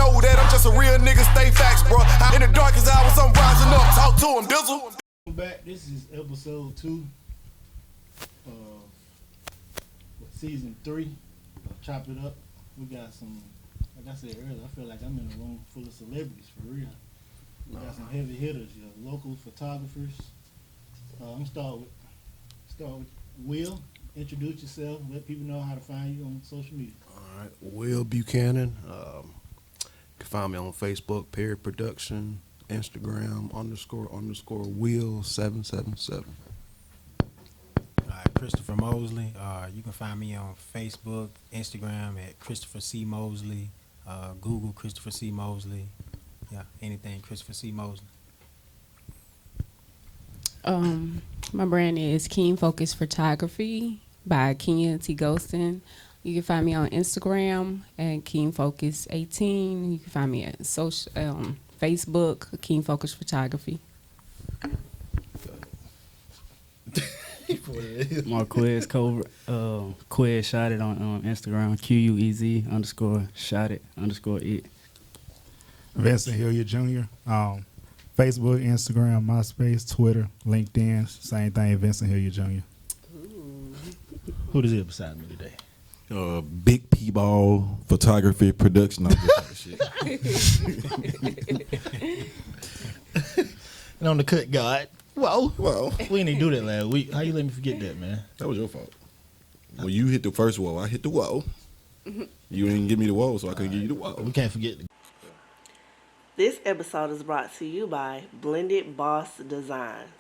know that I'm just a real nigga, stay facts, bro. In the darkest hours, I'm rising up, talk to him, Dizzle. Back. This is episode 2 season 3 of Chop It Up. We got some, like I said earlier, I feel like I'm in a room full of celebrities for real. We got some heavy hitters, local photographers. I'm start with Will. Introduce yourself. Let people know how to find you on social media. All right, Will Buchanan. You can find me on Facebook, Perry Production, Instagram __Will777. All right, Christopher Mosley. You can find me on Facebook, Instagram at Christopher C. Mosley, Google Christopher C. Mosley. Yeah, anything Christopher C. Mosley. My brand is Keen Focus Photography by Kenya T. Ghostin. You can find me on Instagram at Keen Focus 18. You can find me at Facebook, Keen Focus Photography. Marquez Cobra, Quez Shot It on Instagram, QUEZ_shot_it. Vincent Hilliard Jr. Facebook, Instagram, MySpace, Twitter, LinkedIn, same thing, Vincent Hilliard Jr. Who does it beside me today? Big P-Ball Photography Production. Shit. And on the cut guard. Whoa. We didn't do that last week. How you let me forget that, man? That was your fault. When you hit the first wall, I hit the wall. You didn't give me the wall, so I couldn't give you the wall. We can't forget the. This episode is brought to you by Blended Boss Designs.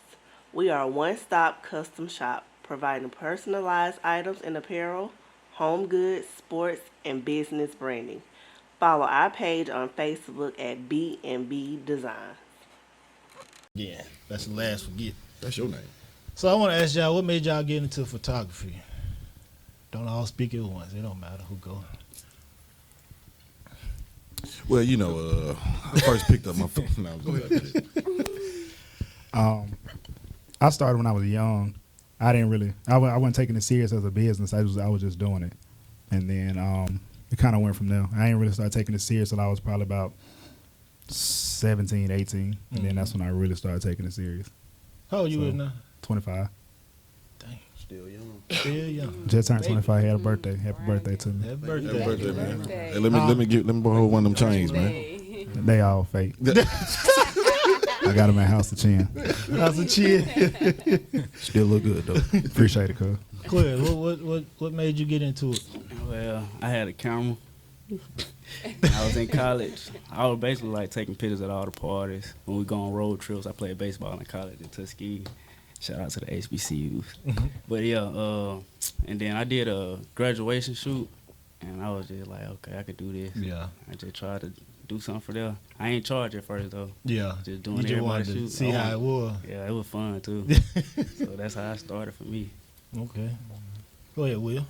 We are a one-stop custom shop providing personalized items and apparel, home goods, sports, and business branding. Follow our page on Facebook at B&B Designs. Yeah, that's the last forget. That's your name. So I want to ask y'all, what made y'all get into photography? Don't all speak at once. It don't matter who go. Well, I first picked up my phone. I started when I was young. I wasn't taking it serious as a business. I was just doing it. And then it kind of went from there. I didn't really start taking it serious until I was probably about 17, 18. And then that's when I really started taking it serious. How old you is now? 25. Dang. Still young. Still young. Just turned 25. Had a birthday. Happy birthday to me. Happy birthday. Happy birthday, man. Hey, let me borrow one of them chains, man. They all fake. I got them at House of Chin. House of Chin. Still look good though. Appreciate it, cuz. Claire, what made you get into it? Well, I had a camera. I was in college. I was basically like taking pictures at all the parties. When we go on road trips, I played baseball in college in Tuskegee. Shout out to the HBCUs. But yeah, and then I did a graduation shoot, and I was just like, okay, I could do this. Yeah. I just tried to do something for them. I ain't charge at first though. Yeah. Just doing you just wanted everybody's to shoot. see how it was. Yeah, it was fun too. So that's how I started for me. Okay. Go ahead, Will.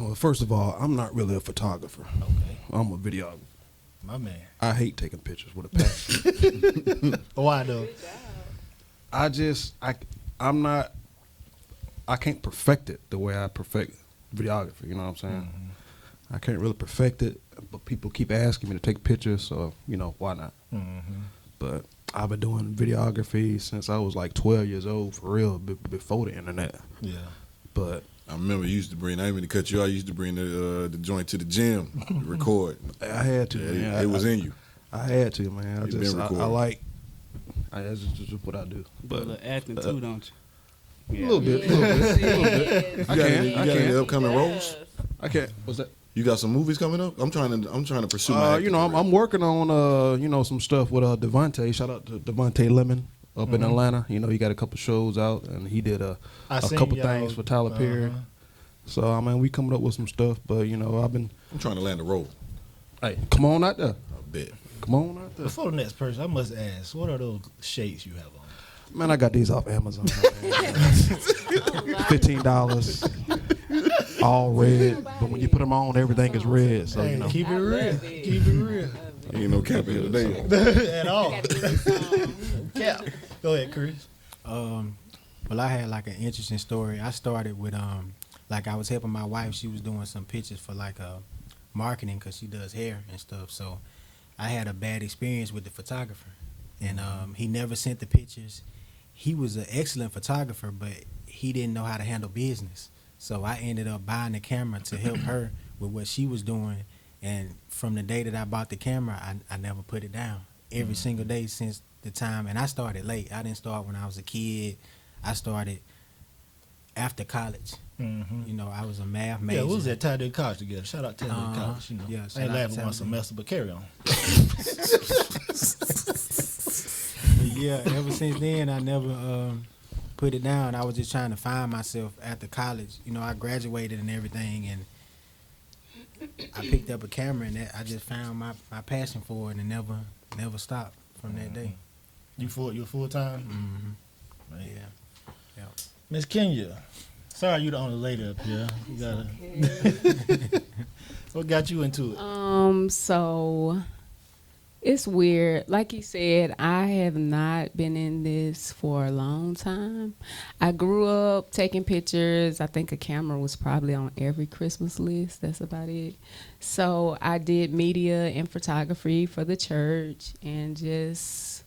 Well, first of all, I'm not really a photographer. Okay. I'm a videographer. My man. I hate taking pictures with a passion. Why though? I can't perfect it the way I perfect videography, you know what I'm saying? I can't really perfect it, but people keep asking me to take pictures, so, why not? But I've been doing videography since I was like 12 years old, for real, before the internet. Yeah. But I remember you used to bring, I didn't mean to cut you out, you used to bring the joint to the gym to record. I had to, Yeah, man. it was in you. I had to, man. You've been recording. That's just what I do. But a little acting too, don't you? A little bit. I You got any upcoming roles? I can't. What's that? You got some movies coming up? I'm trying to pursue my acting career. I'm working on some stuff with Devontae. Shout out to Devontae Lemon up in Atlanta. He got a couple shows out, and he did a couple things for Tyler Perry. So we coming up with some stuff, but I'm trying to land a role. Hey, come on out there. I bet. Come on out there. Before the next person, I must ask, what are those shades you have on? Man, I got these off Amazon. $15. All red, but when you put them on, everything is red. So keep it real. Keep it real. Ain't no cap here today at all. Cap. Go ahead, Chris. Well, I had like an interesting story. I started with I was helping my wife. She was doing some pictures for like a marketing because she does hair and stuff. So I had a bad experience with the photographer, and he never sent the pictures. He was an excellent photographer, but he didn't know how to handle business. So I ended up buying the camera to help her with what she was doing. And from the day that I bought the camera, I never put it down. Every single day since the time, and I started late. I didn't start when I was a kid. I started after college. You know, I was a math major. Yeah, we was at Tide College together. Shout out to College. You know, yeah, I ain't laughing one semester, but carry on. Yeah, ever since then, I never put it down. I was just trying to find myself after college. You know, I graduated and everything, and I picked up a camera, and I just found my passion for it, and never stopped from that day. You full time? Mm-hmm. Man. Yeah. Miss Kenya, sorry you the only lady up here. You gotta. What got you into it? So it's weird. Like you said, I have not been in this for a long time. I grew up taking pictures. I think a camera was probably on every Christmas list. That's about it. So I did media and photography for the church, and just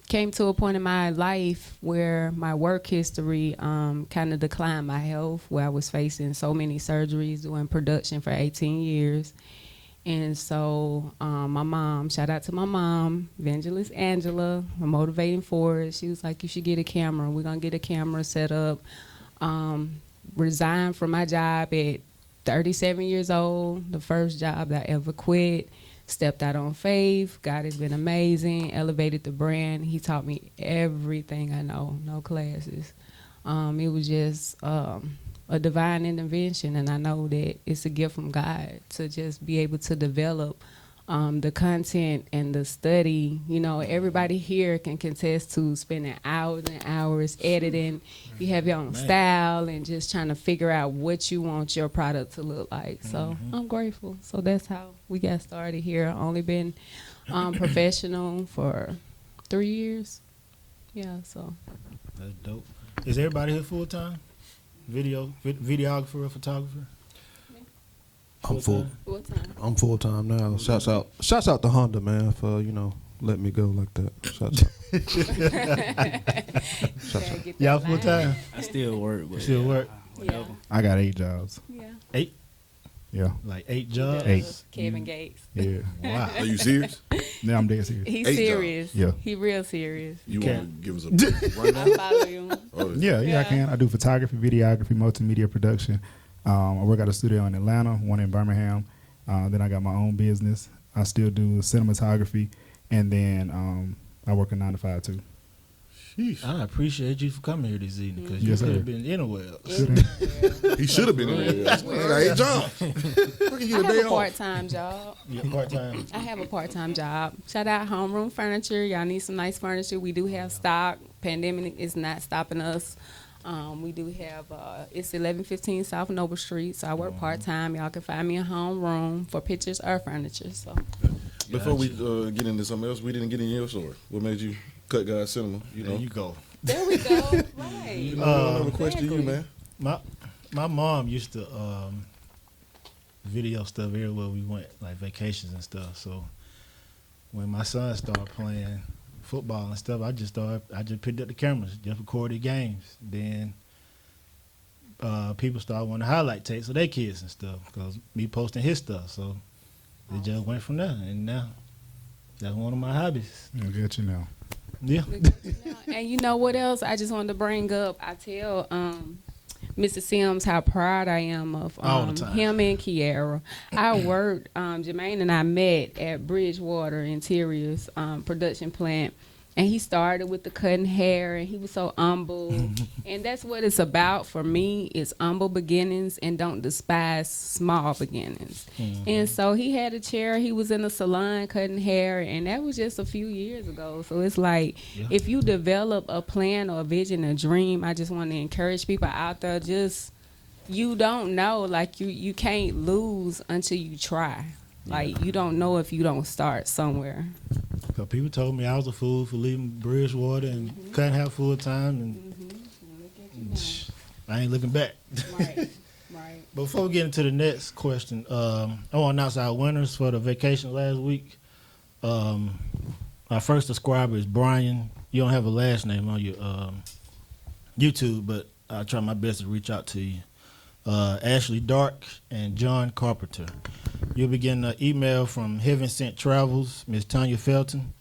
came to a point in my life where my work history kind of declined my health, where I was facing so many surgeries, doing production for 18 years. And so my mom, shout out to my mom, Evangelist Angela, a motivating force. She was like, you should get a camera. We're going to get a camera set up. Resigned from my job at 37 years old, the first job that I ever quit. Stepped out on faith. God has been amazing, elevated the brand. He taught me everything I know, no classes. It was just a divine intervention, and I know that it's a gift from God to just be able to develop the content and the study. You know, everybody here can contest to spending hours and hours editing. You have your own style and just trying to figure out what you want your product to look like. So I'm grateful. So that's how we got started here. Only been professional for 3 years. Yeah, so. That's dope. Is everybody here full time? Videographer or photographer? I'm full. Full time. I'm full time now. Shouts out to Honda, man, for letting me go like that. Shouts out. Y'all full time? I still work, but Still work? Yeah. I got 8 jobs. Yeah. 8? Yeah. Like 8 jobs? 8. Kevin Gates. Yeah. Wow. Are you serious? Now I'm dead serious. He's 8 serious. jobs. Yeah. He real serious. You Okay. want to give us a right I now? follow you. Yeah, I can. I do photography, videography, multimedia production. I work at a studio in Atlanta, one in Birmingham. Then I got my own business. I still do cinematography, and then I work a 9 to 5 too. Sheesh. I appreciate you for coming here this evening because Yes, you could sir. have been anywhere else. He should have been in there. I got 8 jobs. How can you I get a day have a off? part-time job. Yeah, part time. I have a part-time job. Shout out Homeroom Furniture. Y'all need some nice furniture. We do have stock. Pandemic is not stopping us. We do have, it's 1115 South Noble Street, so I work part-time. Y'all can find me a Homeroom for pictures or furniture. So Before we get into something else, we didn't get in your story. What made you cut God's Cinema? There you go. there we go. Right. I have a question to you, man. My mom used to video stuff everywhere we went, like vacations and stuff. So when my son started playing football and stuff, I just picked up the cameras, just recorded games. Then people started wanting to highlight tapes of their kids and stuff because me posting his stuff. So it just went from there, and now that's one of my hobbies. I'll get you now. Yeah. And you know what else I just wanted to bring up? I tell Mr. Sims how proud I am of All the time. him and Kiara. I worked, Jermaine and I met at Bridgewater Interiors production plant. And he started with the cutting hair, and he was so humble. And that's what it's about for me, is humble beginnings, and don't despise small beginnings. And so he had a chair. He was in a salon cutting hair, and that was just a few years ago. So it's like, if you develop a plan or a vision, a dream, I just want to encourage people out there, just, you don't know. Like, you can't lose until you try. Like, you don't know if you don't start somewhere. Because people told me I was a fool for leaving Bridgewater and couldn't have full time, and I ain't looking back. Right, right. Before we get into the next question, I want to announce our winners for the vacation last week. Our first subscriber is Brian. You don't have a last name on your YouTube, but I'll try my best to reach out to you. Ashley Dark and John Carpenter. You'll be getting an email from Heaven Sent Travels, Miss Tanya Felton.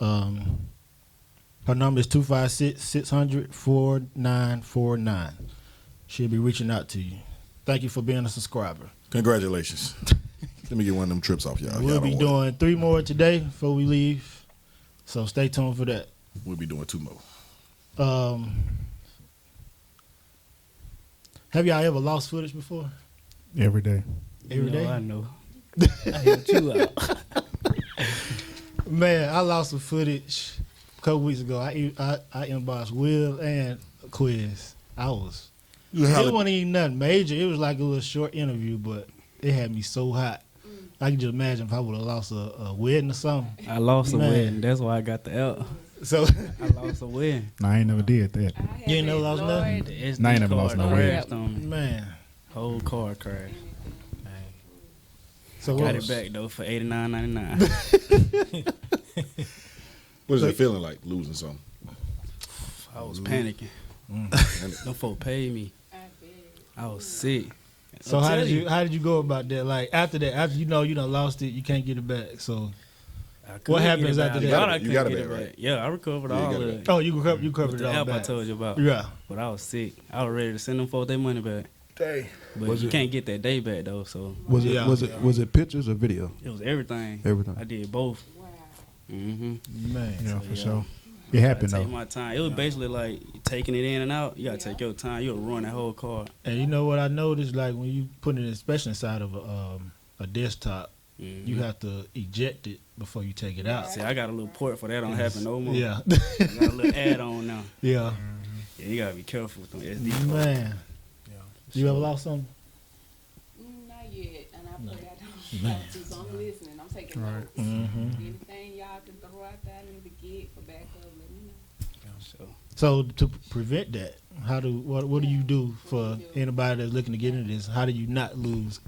Her number is 256-600-4949. She'll be reaching out to you. Thank you for being a subscriber. Congratulations. Let me get one of them trips off, y'all. We'll be doing 3 more today before we leave, so stay tuned for that. We'll be doing 2 more. Have y'all ever lost footage before? Every day. Every day? I know. I helped you out. Man, I lost some footage a couple weeks ago. I inboxed Will and Quiz. It wasn't even nothing major. It was like a little short interview, but it had me so hot. I can just imagine if I would have lost a wedding or something. I lost a wedding. That's why I got the L. So I lost a wedding. No, I ain't never did that. You ain't never lost nothing? The SD No, I ain't never lost card no crashed on me. Man. Whole car crashed. So Got it back though for $89.99. What is it feeling like losing something? I was panicking. No folk paid me. I was sick. So how did you go about that? Like after you know you done lost it, you can't get it back. So what happens after that? You got it back, right? Yeah, I recovered all of it. Oh, you covered it all app back. I told you about. Yeah. But I was sick. I was ready to send them folks their money back. Dang. But you can't get that day back though. So Was it pictures or video? it was everything. Everything. I did both. Man. Yeah, So, for yeah. sure. It happened Take though. my time. It was basically like taking it in and out. You gotta take your time. You'll ruin that whole car. And you know what I noticed? Like when you put it, especially inside of a desktop, you have to eject it before you take it out. See, I got a little port for that. Don't happen no more. Yeah. I got a little add-on now. Yeah. Yeah, you gotta be careful with them SD cards. Man. You ever lost something? Not yet, and I put that on so I'm listening. I'm taking notes. Anything y'all can throw out there, I need to get for backup, let me know. So to prevent that, what do you do for anybody that's looking to get into this? How do you not lose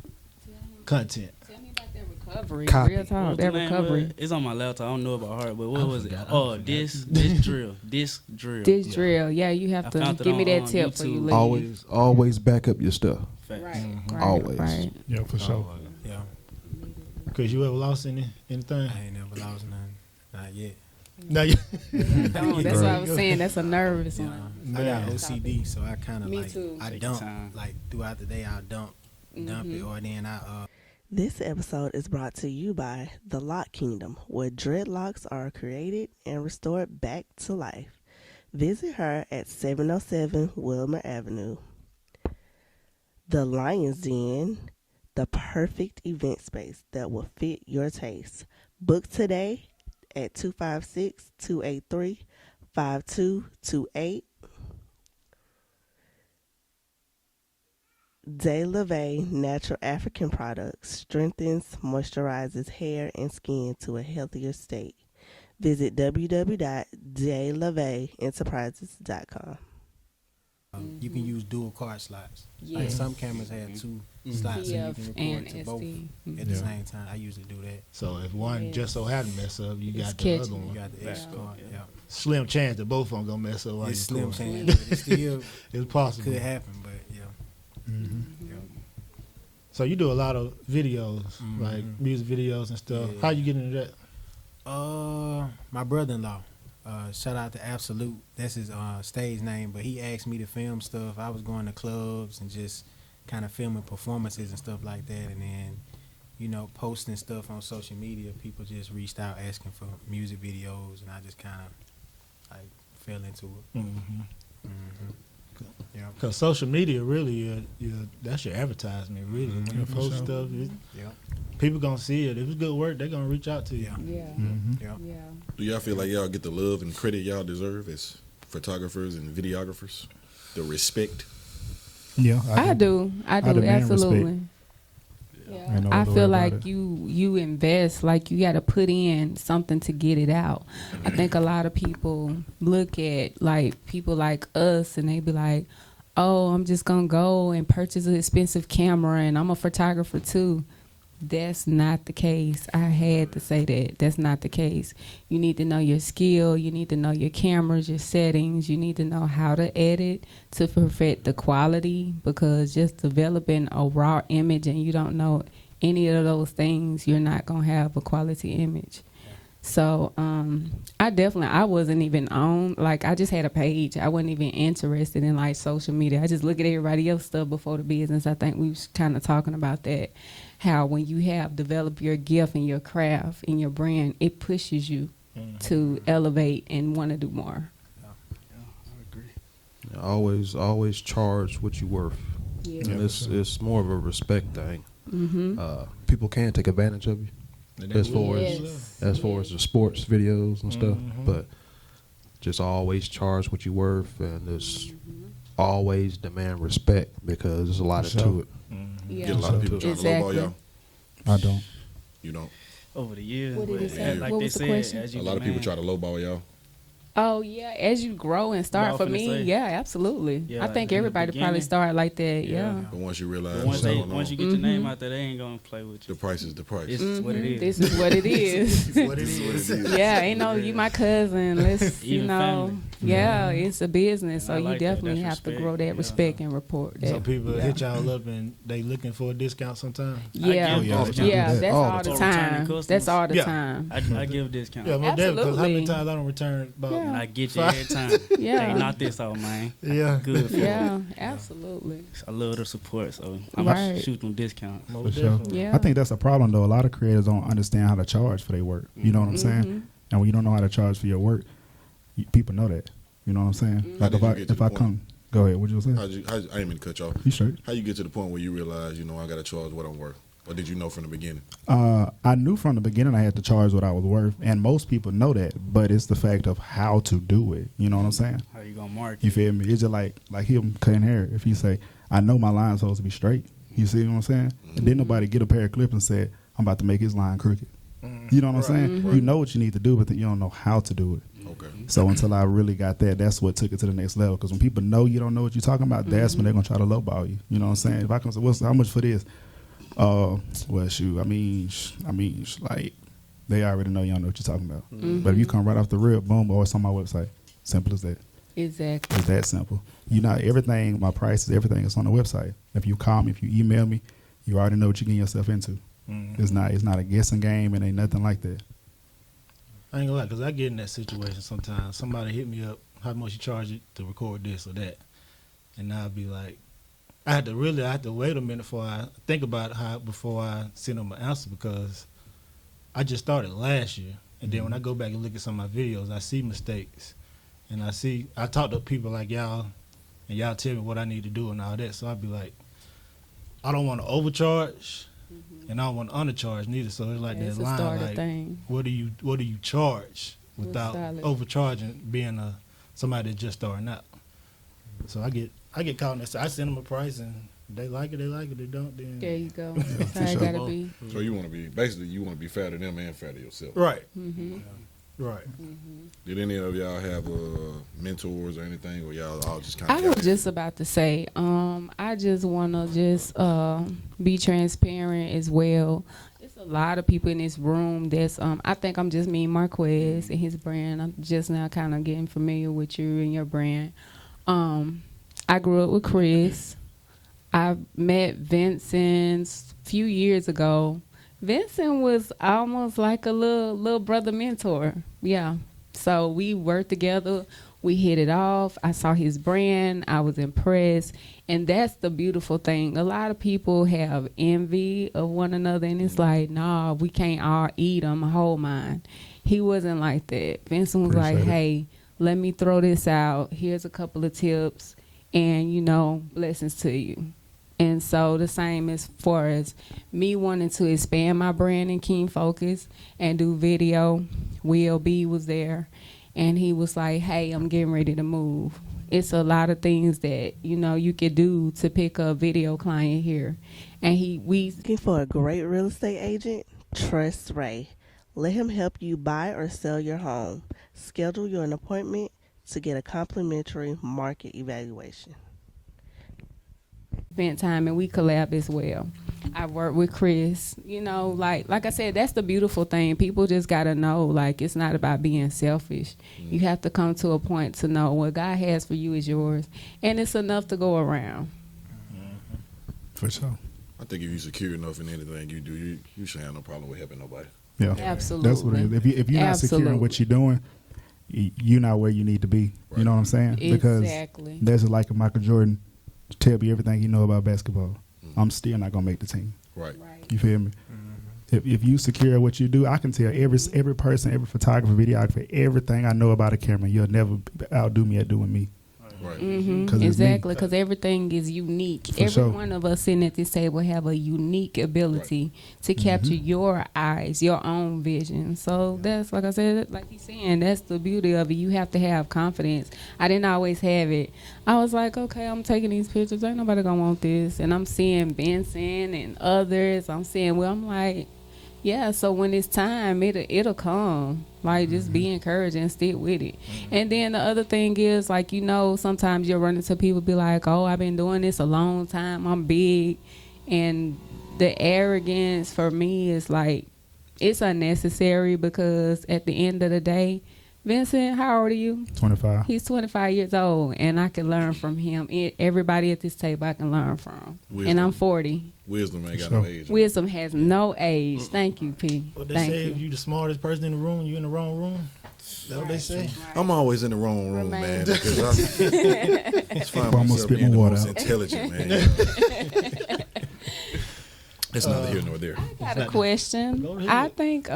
content? Tell me about that recovery. Copy. Real talk, What's that the name recovery. of it? It's on my laptop. I don't know about heart, but what was it? forgot. Oh, disc drill. Disc drill. This drill, yeah, you have I to found it give me on, that tip for you YouTube. leave. Always back up your stuff. Facts. Right, Always. right. Yeah, for sure. Yeah, Because you ever lost anything? I ain't never lost none. Not yet. No, you. Don't. That's what I was saying. That's a nervous Yeah. one. I got OCD, so I kind of Me like too. I Take your dump time. like throughout the day. I'll dump it, or then I This episode is brought to you by The Lock Kingdom, where dreadlocks are created and restored back to life. Visit her at 707 Wilmer Avenue. The Lion's Den, the perfect event space that will fit your taste. Book today at 256-283-5228. De Leve Natural African Products strengthens, moisturizes hair and skin to a healthier state. Visit www.deleveenterprises.com. you can use dual card slots. Yeah. Like some cameras have 2 slots, and you PF can and record to both SD. at the same time. I usually do that. So if one just so happened to mess up, you It's got the catching. other You one. got the X card. Yeah, Slim chance that both of them gonna mess up. While it's you slim record. chance, but it still It's possible. could happen. But yeah. So you do a lot of videos, like music videos and stuff. Yeah. How you get into that? My brother-in-law. Shout out to Absolute. That's his stage name, but he asked me to film stuff. I was going to clubs and just kind of filming performances and stuff like that, and then, you know, posting stuff on social media. People just reached out asking for music videos, and I just kind of like fell into it. Yeah. Because social media really, that's your advertisement. Really, when you post stuff, people gonna see it. If it's good work, they're gonna reach out to you. Yeah. Yeah. Do y'all feel like y'all get the love and credit y'all deserve as photographers and videographers? The respect? Yeah, I do. demand Absolutely. respect. Yeah. Ain't no I other way feel about like it. you invest, like you got to put in something to get it out. I think a lot of people look at like people like us and they be like, oh, I'm just gonna go and purchase an expensive camera and I'm a photographer too. That's not the case. I had to say that. That's not the case. You need to know your skill. You need to know your cameras, your settings. You need to know how to edit to perfect the quality, because just developing a raw image and you don't know any of those things, you're not going to have a quality image. So I wasn't even on, like, I just had a page. I wasn't even interested in like social media. I just look at everybody else stuff before the business. I think we was kind of talking about that, how when you have developed your gift and your craft and your brand, it pushes you to elevate and want to do more. I agree. Always charge what you're worth. Yeah. And it's more of a respect thing. Mm-hmm. People can take advantage of you as far as the sports videos and stuff, but just always charge what you're worth, and just always demand respect, because there's a lot to it. Yeah. Get a lot of people trying to lowball y'all. I don't. You don't. Over the years, What did he but say? like What they was the said, question? as you A lot of people demand- try to lowball y'all. Oh yeah, as you grow and start. But For I'm finna me, say- yeah, absolutely. Yeah, I think in the everybody probably beginning- start like that. Yeah. But once you realize, But once what's going once on, you get your name out there, they ain't gonna play with you. the price is the price. It's what it is. This is what it is. What it is. Yeah, ain't no, you my cousin. Let's, you Even know, family. yeah, it's a business, so I you like that. definitely That's have to respect. grow that Yeah. respect and report that. Some people hit y'all up and they looking for a discount sometimes. Yeah, I give discounts. yeah, that's All all the the time. Returning time. customers. That's all the Yeah. time. I give discounts. Yeah, most definitely. Because how many Absolutely. times I don't return about? Yeah. And I get you every time. Yeah. Hey, knock this out, man. Yeah. Good for Yeah, absolutely. I love the support, so I'm Right. shoot them discounts. Most For sure. definitely. Yeah. I think that's a problem though. A lot of creators don't understand how to charge for their work. You know what I'm saying? And when you don't know how to charge for your work, people know that. You know what I'm saying? How Like did you get to if the I point? come, go ahead. What you say? I didn't mean to cut you off. You straight? How you get to the point where you realize, I got to charge what I'm worth? Or did you know from the beginning? I knew from the beginning I had to charge what I was worth, and most people know that. But it's the fact of how to do it. You know what I'm saying? How you gonna market? You feel me? It's just like him cutting hair. If you say, I know my line's supposed to be straight. You see what I'm saying? And then nobody get a pair of clips and said, I'm about to make his line crooked. You know what I'm saying? You know what you need to do, but then you don't know how to do it. Okay. So until I really got that, that's what took it to the next level. Because when people know you don't know what you're talking about, that's when they're gonna try to lowball you. You know what I'm saying? If I come say, how much for this? Well, shoot, I mean, like they already know you don't know what you're talking about. But if you come right off the rip, boom, or it's on my website, simple as that. Exactly. It's that simple. You know, everything, my prices, everything is on the website. If you call me, if you email me, you already know what you're getting yourself into. It's not a guessing game, and ain't nothing like that. I ain't gonna lie, because I get in that situation sometimes. Somebody hit me up, how much you charge it to record this or that. And I'll be like, I have to wait a minute before I think about before I send them an answer, because I just started last year. And then when I go back and look at some of my videos, I see mistakes. And I talk to people like y'all, and y'all tell me what I need to do and all that. So I'd be like, I don't want to overcharge, and I don't want to undercharge neither. So it's like It's that a line, starter like, thing. what do you charge without solid. overcharging, being somebody that's just starting out. So I get caught in that. So I send them a price, and they like it, they don't, then There you go. That's how it gotta be. So you want to be fair to them and fair to yourself. right, Mm-hmm. right. Did any of y'all have mentors or anything, or y'all all just kind I of? was just about to say, I just want to just be transparent as well. There's a lot of people in this room that's, I think I'm just me, Marquez, and his brand. I'm just now kind of getting familiar with you and your brand. I grew up with Chris. I met Vincent a few years ago. Vincent was almost like a little brother mentor. Yeah. So we worked together. We hit it off. I saw his brand. I was impressed. And that's the beautiful thing. A lot of people have envy of one another, and it's like, nah, we can't all eat them whole mine. He wasn't like that. Vincent was like, hey, let me throw this out. Here's a couple of tips, and, blessings to you. And so the same as far as me wanting to expand my brand in Keen Focus and do video. Will B was there, and he was like, hey, I'm getting ready to move. It's a lot of things that, you could do to pick a video client here. And Looking for a great real estate agent? Trust Ray. Let him help you buy or sell your home. Schedule an appointment to get a complimentary market evaluation. spent time and we collab as well. I work with Chris. You know, like I said, that's the beautiful thing. People just gotta know, like, it's not about being selfish. You have to come to a point to know what God has for you is yours, and it's enough to go around. For sure. I think if you're secure enough in anything you do, you should have no problem with helping nobody. Yeah, Absolutely. That's what it is. If you're not secure in what you're doing, you're not where you need to be. Right. You know what I'm saying? Exactly. Because that's like if Michael Jordan tell me everything he know about basketball. I'm still not gonna make the team. Right. You feel me? If you secure what you do, I can tell every person, every photographer, videographer, everything I know about a camera. You'll never outdo me at doing me. Right. 'Cause it's me. Exactly, because everything is unique. For Every sure. one of us sitting at this table have a unique ability to capture your eyes, your own vision. So that's, like I said, like he's saying, that's the beauty of it. You have to have confidence. I didn't always have it. I was like, okay, I'm taking these pictures. Ain't nobody gonna want this. And I'm seeing Benson and others. I'm like, yeah, so when it's time, it'll come. Like, just be encouraged and stick with it. And then the other thing is, like, you know, sometimes you'll run into people be like, oh, I've been doing this a long time. I'm big. And the arrogance for me is like, it's unnecessary, because at the end of the day, Vincent, how old are you? 25. He's 25 years old, and I can learn from him. Everybody at this table I can learn from. Wisdom. And I'm 40. Wisdom ain't got no age. Wisdom has no age. Thank you, P. What they Thank say, you. if you the smartest person in the room, you in the wrong room. That's what they say. I'm always in the wrong room, man, because I just find Almost myself spit being my the water most out. intelligent, man. It's neither here nor there. I got a question. Go ahead. I think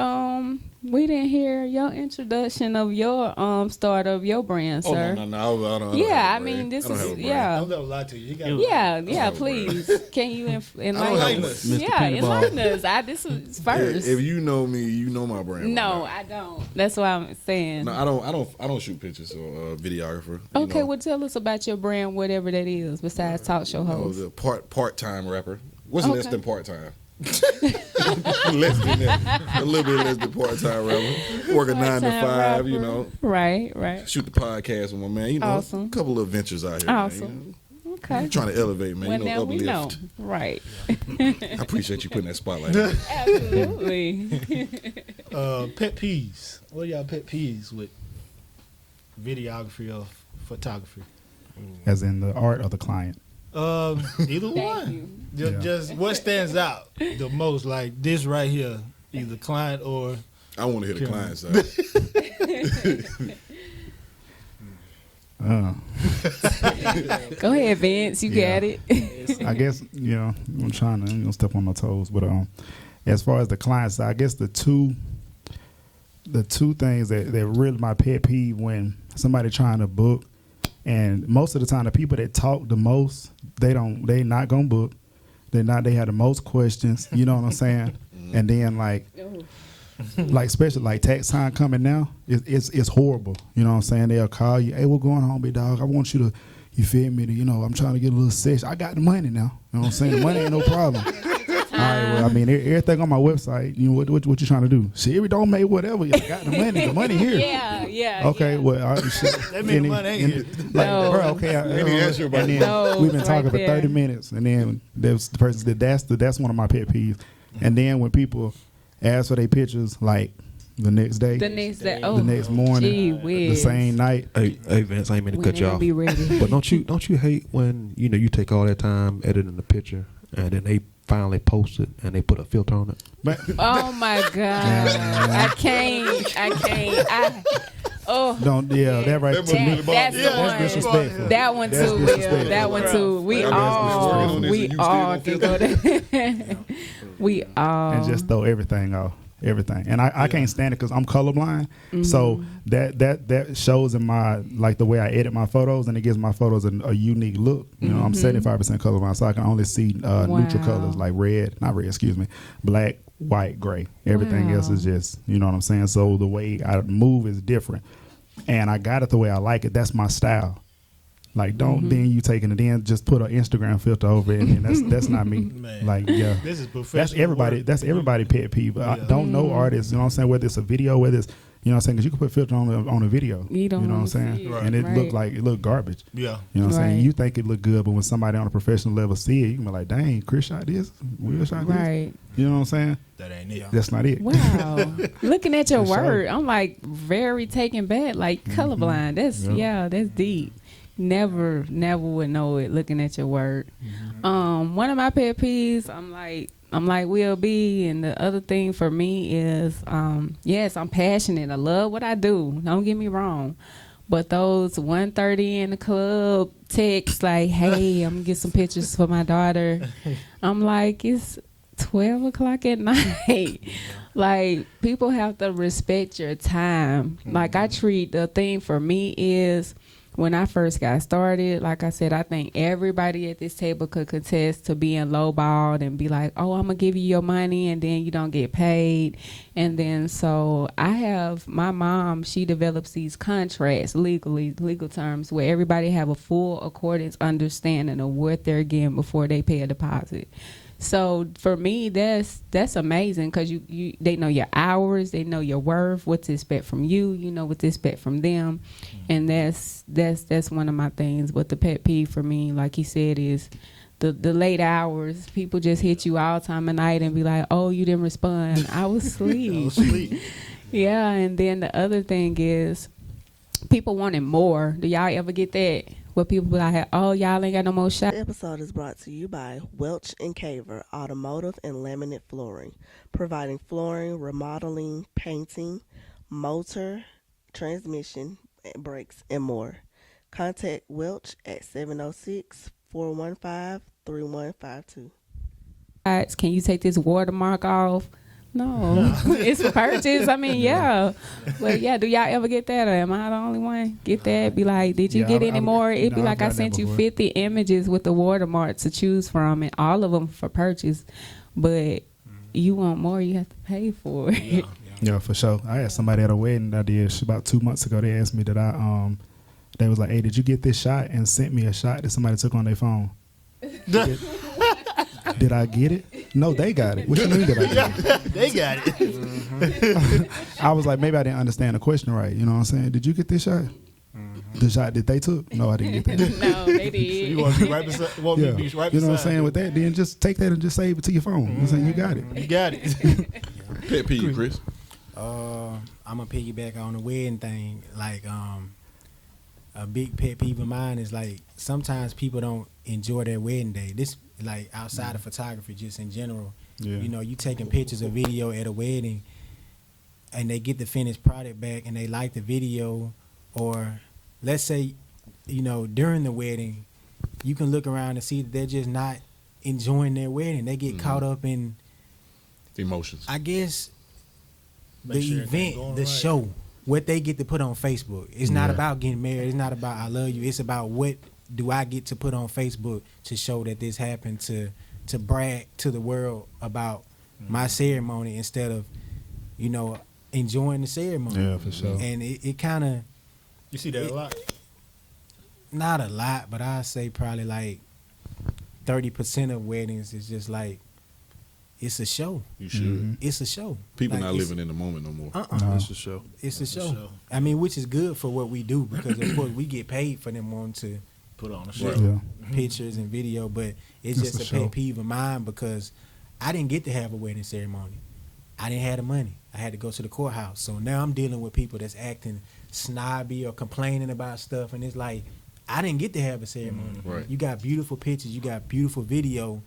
we didn't hear your introduction of your start of your brand, Oh, sir. no. I don't Yeah, have I a mean, brand. this I don't is have a brand. yeah. I'm gonna lie to you. You got Yeah, please. Can you enlighten have us? one. Mr. Yeah, Peanut Ball. enlighten us. This is first. If you know me, you know my brand. No, right I don't. That's what I'm saying. now. No, I don't shoot pictures or videographer. Okay, well, tell us about your brand, whatever that is, besides talk show I host. was a part-time rapper. What's less Okay. than part-time? Less than that. A little bit less than part-time rapper. Working 9 to 5, Part-time you rapper. know. Right. Shoot the podcast with my man. You know, Awesome. a couple of ventures out here. Awesome. Man, Okay. I'm trying to elevate, man. Well, you know, now we know. uplift. Right. I appreciate you putting that spotlight on me. Absolutely. pet peeves. What are y'all pet peeves with videography or photography? As in the art or the client. Either Thank one. you. Just what stands out the most? Like this right here, either client or I want to hear the Camera. client side. Go ahead, Vince. You Yeah. got it. I guess, I'm trying to step on my toes, but as far as the client side, I guess the two things that really my pet peeve when somebody trying to book, and most of the time the people that talk the most, they not gonna book. They have the most questions. You know what I'm saying? And then like especially like tax time coming now, it's horrible. You know what I'm saying? They'll call you, hey, what's going on, big dog? I want you to, you feel me? I'm trying to get a little session. I got the money now. You know what I'm saying? The money ain't no problem. All right, well, I mean, everything on my website, what you trying to do? Siri don't make whatever. I got the money. The money here. Yeah. Okay, well, all right, shit. That mean the money ain't here. Like, No. bro, okay. Let me ask you about and then No, we've been it's talking right for there. 30 minutes, and then there's the person that's one of my pet peeves. And then when people ask for their pictures, like the next day, The next day. the next morning, Gee the whiz. same night. Hey Vince, I ain't mean to We cut you ain't off. be ready. But don't you hate when you take all that time editing the picture and then they finally post it and they put a filter on it? But Oh my God. I can't. that right to me, That's the Yeah, one. that's disrespectful. That one That's too, Will. disrespectful. That one too. We I've been working all on this and you still can don't go there. We all. and just throw everything off. Everything, and I can't stand it because I'm colorblind. So that shows in my the way I edit my photos, and it gives my photos a unique look. I'm 75% colorblind, so I can only see neutral colors like black, white, gray. Everything else is just what I'm saying. So the way I move is different, and I got it the way I like it. That's my style. Like don't then you taking it in, just put an Instagram filter over it, and that's not me. Man. This is professional. That's everybody. work. That's everybody pet peeve. I Yeah. don't know artists. You know what I'm saying? Whether it's a video, whether it's You know what I'm saying? Because you can put filter on a video. You don't know what I'm saying? see it. And it Right. looked garbage. Yeah. You know what I'm saying? Right. You think it look good, but when somebody on a professional level see it, you can be like, dang, Chris shot this, Will shot this. Right. You know what I'm saying? That ain't it. That's not it. Wow. Looking at your For sure. word, I'm like very taken back, like colorblind. That's that's deep. Never would know it looking at your word. One of my pet peeves, I'm like Will B, and the other thing for me is yes, I'm passionate. I love what I do. Don't get me wrong. But those 1:30 in the club texts like, hey, I'm gonna get some pictures for my daughter. I'm like, it's 12 o'clock at night. Like, people have to respect your time. Like, I treat the thing for me is when I first got started, like I said, I think everybody at this table could contest to being lowballed and be like, oh, I'm going to give you your money, and then you don't get paid. And then so I have my mom, she develops these contracts, legal terms, where everybody have a full accordance understanding of what they're getting before they pay a deposit. So for me, that's amazing because they know your hours, they know your worth, what to expect from you, you know what to expect from them, and that's one of my things. But the pet peeve for me, like he said, is the late hours. People just hit you all time of night and be like, "Oh, you didn't respond. I was asleep." Yeah, and then the other thing is people wanting more. Do y'all ever get that? Where people be like, oh, y'all ain't got no more shots. This episode is brought to you by Welch & Caver Automotive and Laminate Flooring, providing flooring, remodeling, painting, motor, transmission, brakes, and more. Contact Welch at 706-415-3152. Can you take this watermark off? No, it's for purchase. I mean, yeah. But yeah, do y'all ever get that, or am I the only one get that? Be like, did you get any more? It'd be like I sent you 50 images with the watermark to choose from, and all of them for purchase. But you want more, you have to pay for it. Yeah, for sure. I had somebody at a wedding I did about 2 months ago. They asked me that they was like, hey, did you get this shot? And sent me a shot that somebody took on their phone. Did I get it? No, they got it. What you mean did I get it? They got it. I was like, maybe I didn't understand the question right. You know what I'm saying? Did you get this shot? The shot that they took? No, I didn't get that. No, they did. You want to be right beside? You know what I'm saying? With that, then just take that and just save it to your phone. You know what I'm saying? You got it. You got it. Pet peeve, Chris. I'm gonna piggyback on the wedding thing. Like, a big pet peeve of mine is like sometimes people don't enjoy their wedding day. This like outside of photography, just in general. Yeah. You know, you taking pictures or video at a wedding, and they get the finished product back, and they like the video, or let's say, you know, during the wedding, you can look around and see that they're just not enjoying their wedding. They get caught up in Emotions. I guess Make the sure everything event, going the right. show, what they get to put on Facebook. It's not about getting married. It's not about I love you. It's about what do I get to put on Facebook to show that this happened, to brag to the world about my ceremony instead of, you know, enjoying the ceremony. Yeah, for sure. And it kind of, You see that a lot. not a lot, but I say probably like 30% of weddings is just like, it's a show. You should. It's a show. People Like, not it's- living in the moment no more. No. That's a show. It's a show. show. I mean, which is good for what we do because of course we get paid for them wanting to Put on a show. Right. Yeah. pictures and video, but it's It's just a a show. pet peeve of mine because I didn't get to have a wedding ceremony. I didn't have the money. I had to go to the courthouse. So now I'm dealing with people that's acting snobby or complaining about stuff, and it's like I didn't get to have a ceremony. Right. You got beautiful pictures, you got beautiful video,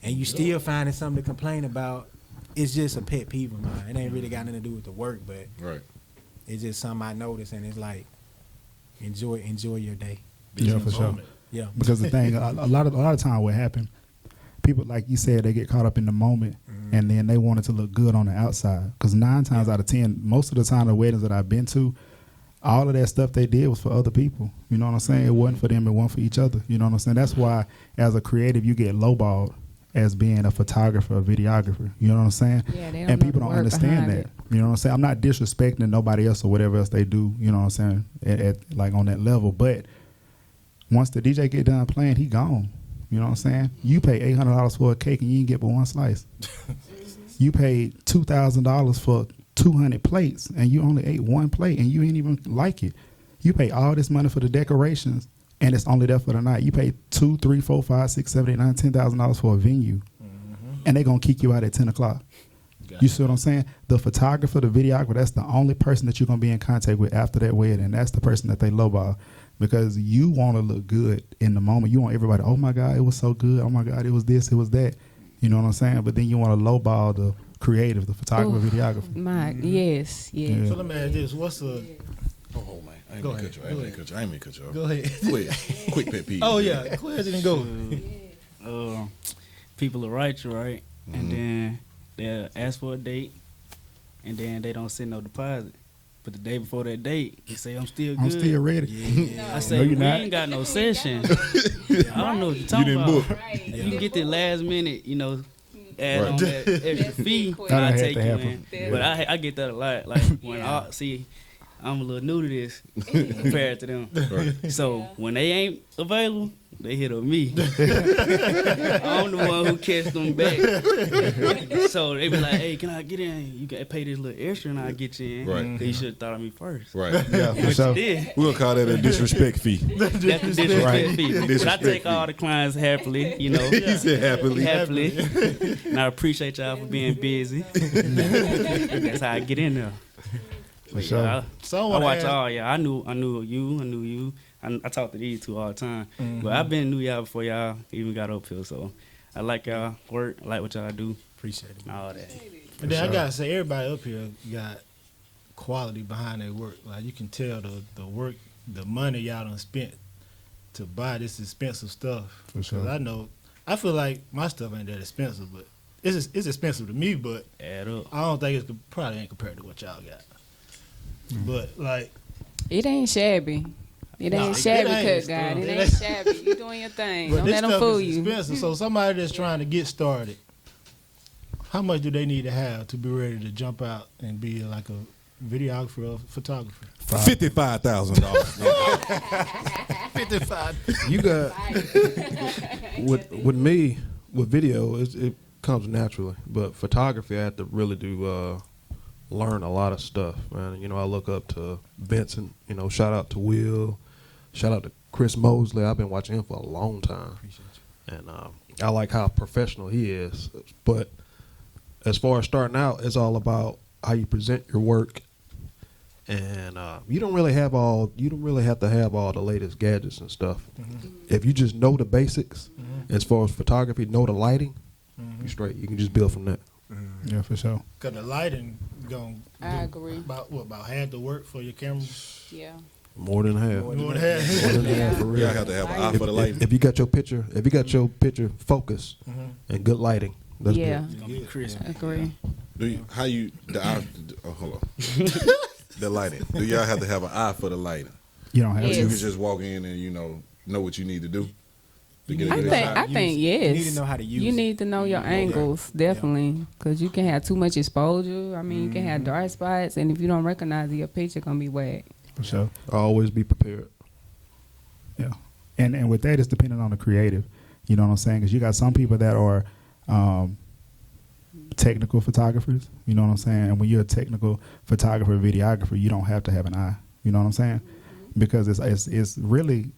and you still finding something to complain about. It's just a pet peeve of mine. It ain't really got nothing to do with the work, but Right. it's just something I noticed, and it's like enjoy your day. Yeah, for sure. Yeah. Because the thing, a lot of time what happened, people, like you said, they get caught up in the moment, and then they want it to look good on the outside. Because 9 times out of 10, most of the time the weddings that I've been to, all of that stuff they did was for other people. You know what I'm saying? It wasn't for them, it wasn't for each other. You know what I'm saying? That's why, as a creative, you get lowballed as being a photographer, a videographer. You know what I'm saying? Yeah, they don't And know people the don't work understand behind that. it. You know what I'm saying? I'm not disrespecting nobody else or whatever else they do, you know what I'm saying, at like on that level. But once the DJ get done playing, he gone. You know what I'm saying? You pay $800 for a cake and you didn't get but one slice. You paid $2,000 for 200 plates and you only ate one plate and you ain't even like it. You pay all this money for the decorations and it's only there for the night. You pay $2, $3, $4, $5, $6, $7, $8, $9, $10,000 for a venue, and they're gonna kick you out at 10 o'clock. You see what I'm saying? The photographer, the videographer, that's the only person that you're gonna be in contact with after that wedding, and that's the person that they lowball. Because you want to look good in the moment. You want everybody, oh my God, it was so good. Oh my God, it was this, it was that. You know what I'm saying? But then you want to lowball the creative, the photographer, videographer. Yes. Yeah. So let me ask this: what's the? Oh man, I ain't Go gonna ahead, cut you. I ain't gonna cut you off. Go ahead. Quick pet peeve. Oh yeah, go ahead and go. People will write you, right? And then they'll ask for a date, and then they don't send no deposit. But the day before that date, they say, I'm still good. I'm still ready. I say, we ain't got no session. I don't know what you're talking about. book. You can get the last minute, add on that extra fee, That I had take to you happen. in. But I get that a lot. Like, when I'm a little new to this compared to them. Right. So when they ain't available, they hit on me. I'm the one who catch them back. So they be like, hey, can I get in? You can pay this little extra and I'll get you in. Right. 'Cause you should have thought of me first. Right. Yeah, for But sure. you did. We'll call that a disrespect fee. That's the disrespect Right. fee. But I Disrespect take fee. all the clients happily, He said happily. And I appreciate y'all for being busy. That's how I get in there. For sure. I Someone watch asked- all y'all. I knew you. I talk to these two all the time. But I've been knew y'all before y'all even got up here. So I like y'all work. I like what y'all do. Appreciate it. And all that. And then I gotta say, everybody up here got quality behind their work. Like you can tell the work, the money y'all done spent to buy this expensive stuff. For sure. 'Cause I feel like my stuff ain't that expensive, but it's expensive to me. But Add up. I don't think it's probably ain't compared to what y'all got. But like, It ain't shabby. It Nah, ain't it shabby, ain't, cut still. God. It It ain't ain't. shabby. You doing your thing. but Don't this let them stuff fool is you. expensive. So somebody that's trying to get started, how much do they need to have to be ready to jump out and be like a videographer or photographer? $55,000. 55. You got with me with video, it comes naturally, but photography I have to really learn a lot of stuff, man. I look up to Vincent. Shout out to Will, shout out to Chris Mosley. I've been watching him for a long time, and I like how professional he is. But as far as starting out, it's all about how you present your work. And you don't really have to have all the latest gadgets and stuff. If you just know the basics, as far as photography, know the lighting, you're straight. You can just build from that. Yeah, for sure. Cause the lighting I agree. about half the work for your camera. Yeah. More than half. More than half. More than half, for real. Y'all have to have an eye for the lighting. If you got your picture focused and good lighting, that's Yeah. It's gonna be crisp. Agree. Hold on. The lighting. Do y'all have to have an eye for the lighting? You don't have Yes. You to. can just walk in and know what you need to do to get a I good think shot. yes. You need to know how to use You it. need to know your angles, definitely, because you can have too much exposure. I mean, you can have dark spots, and if you don't recognize it, your picture gonna be whack. For sure. always be prepared. Yeah. And with that, it's depending on the creative. You know what I'm saying? Because you got some people that are technical photographers. You know what I'm saying? And when you're a technical photographer, videographer, you don't have to have an eye. You know what I'm saying? Because it's really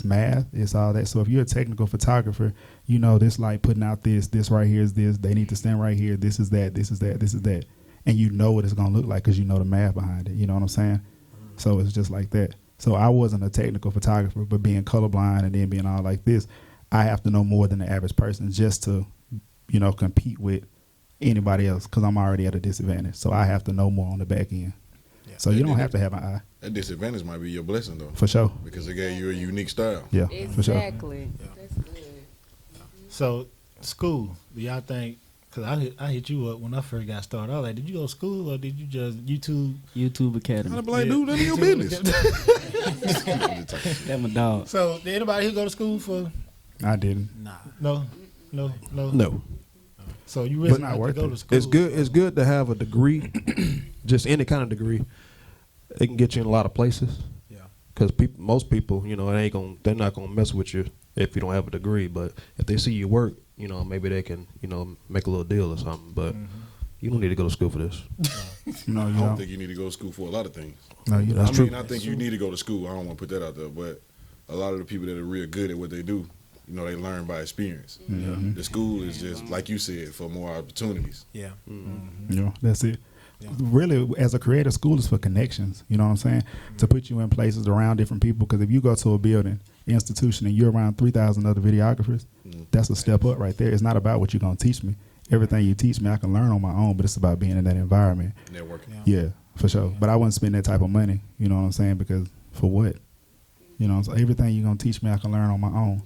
math. It's all that. So if you're a technical photographer, this light putting out this right here is this. They need to stand right here. This is that. This is that. This is that. And you know what it's gonna look like because you know the math behind it. You know what I'm saying? So it's just like that. So I wasn't a technical photographer, but being colorblind and then being all like this, I have to know more than the average person just to, compete with anybody else because I'm already at a disadvantage. So I have to know more on the back end. Yeah. So you don't have to have an eye, That disadvantage might be your blessing though, for sure. because it gave you a unique style. Yeah, for sure. Exactly. That's good. So school, do y'all think? Cause I hit you up when I first got started. I was like, did you go to school or did you just YouTube? YouTube Academy. I'm like, dude, none of your business. That's my dog. So did anybody here go to school for? I didn't. No. No. So you really But not have to worth go it. to school. It's good. It's good to have a degree, just any kind of degree. It can get you in a lot of places. Yeah. Because most people, they're not gonna mess with you if you don't have a degree. But if they see you work, maybe they can, make a little deal or something. But You don't need to go to school for this. No, I you don't don't. think you need to go to school for a lot of things. No, that's I true. mean, I think you need to go to school. I don't want to put that out there, but a lot of the people that are real good at what they do, you know, they learn by experience. Mhm. The school is just, like you said, for more opportunities. Yeah. Yeah, that's it. Really, as a creator, school is for connections. You know what I'm saying? To put you in places around different people. Because if you go to a building, institution, and you're around 3,000 other videographers, that's a step up right there. It's not about what you're going to teach me. Everything you teach me, I can learn on my own, but it's about being in that environment. Networking. Yeah, for sure. But I wouldn't spend that type of money. You know what I'm saying? Because for what? You know, so everything you're gonna teach me, I can learn on my own.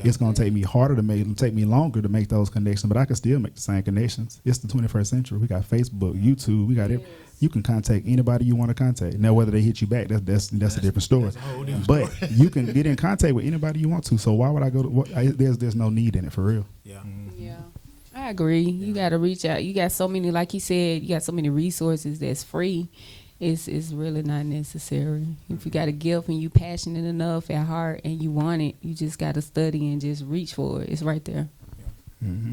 It's gonna take me harder to make, take me longer to make those connections, but I can still make the same connections. It's the 21st century. We got Facebook, YouTube. We got it. You can contact anybody you want to contact. Now, whether they hit you back, that's a different story. That's a whole different But story. you can get in contact with anybody you want to. So why would I go to? There's no need in it for real. Yeah. Yeah, I agree. You got to reach out. You got so many, like you said, you got so many resources that's free. It's really not necessary. If you got a gift and you passionate enough at heart and you want it, you just got to study and just reach for it. It's right there. Mm-hmm.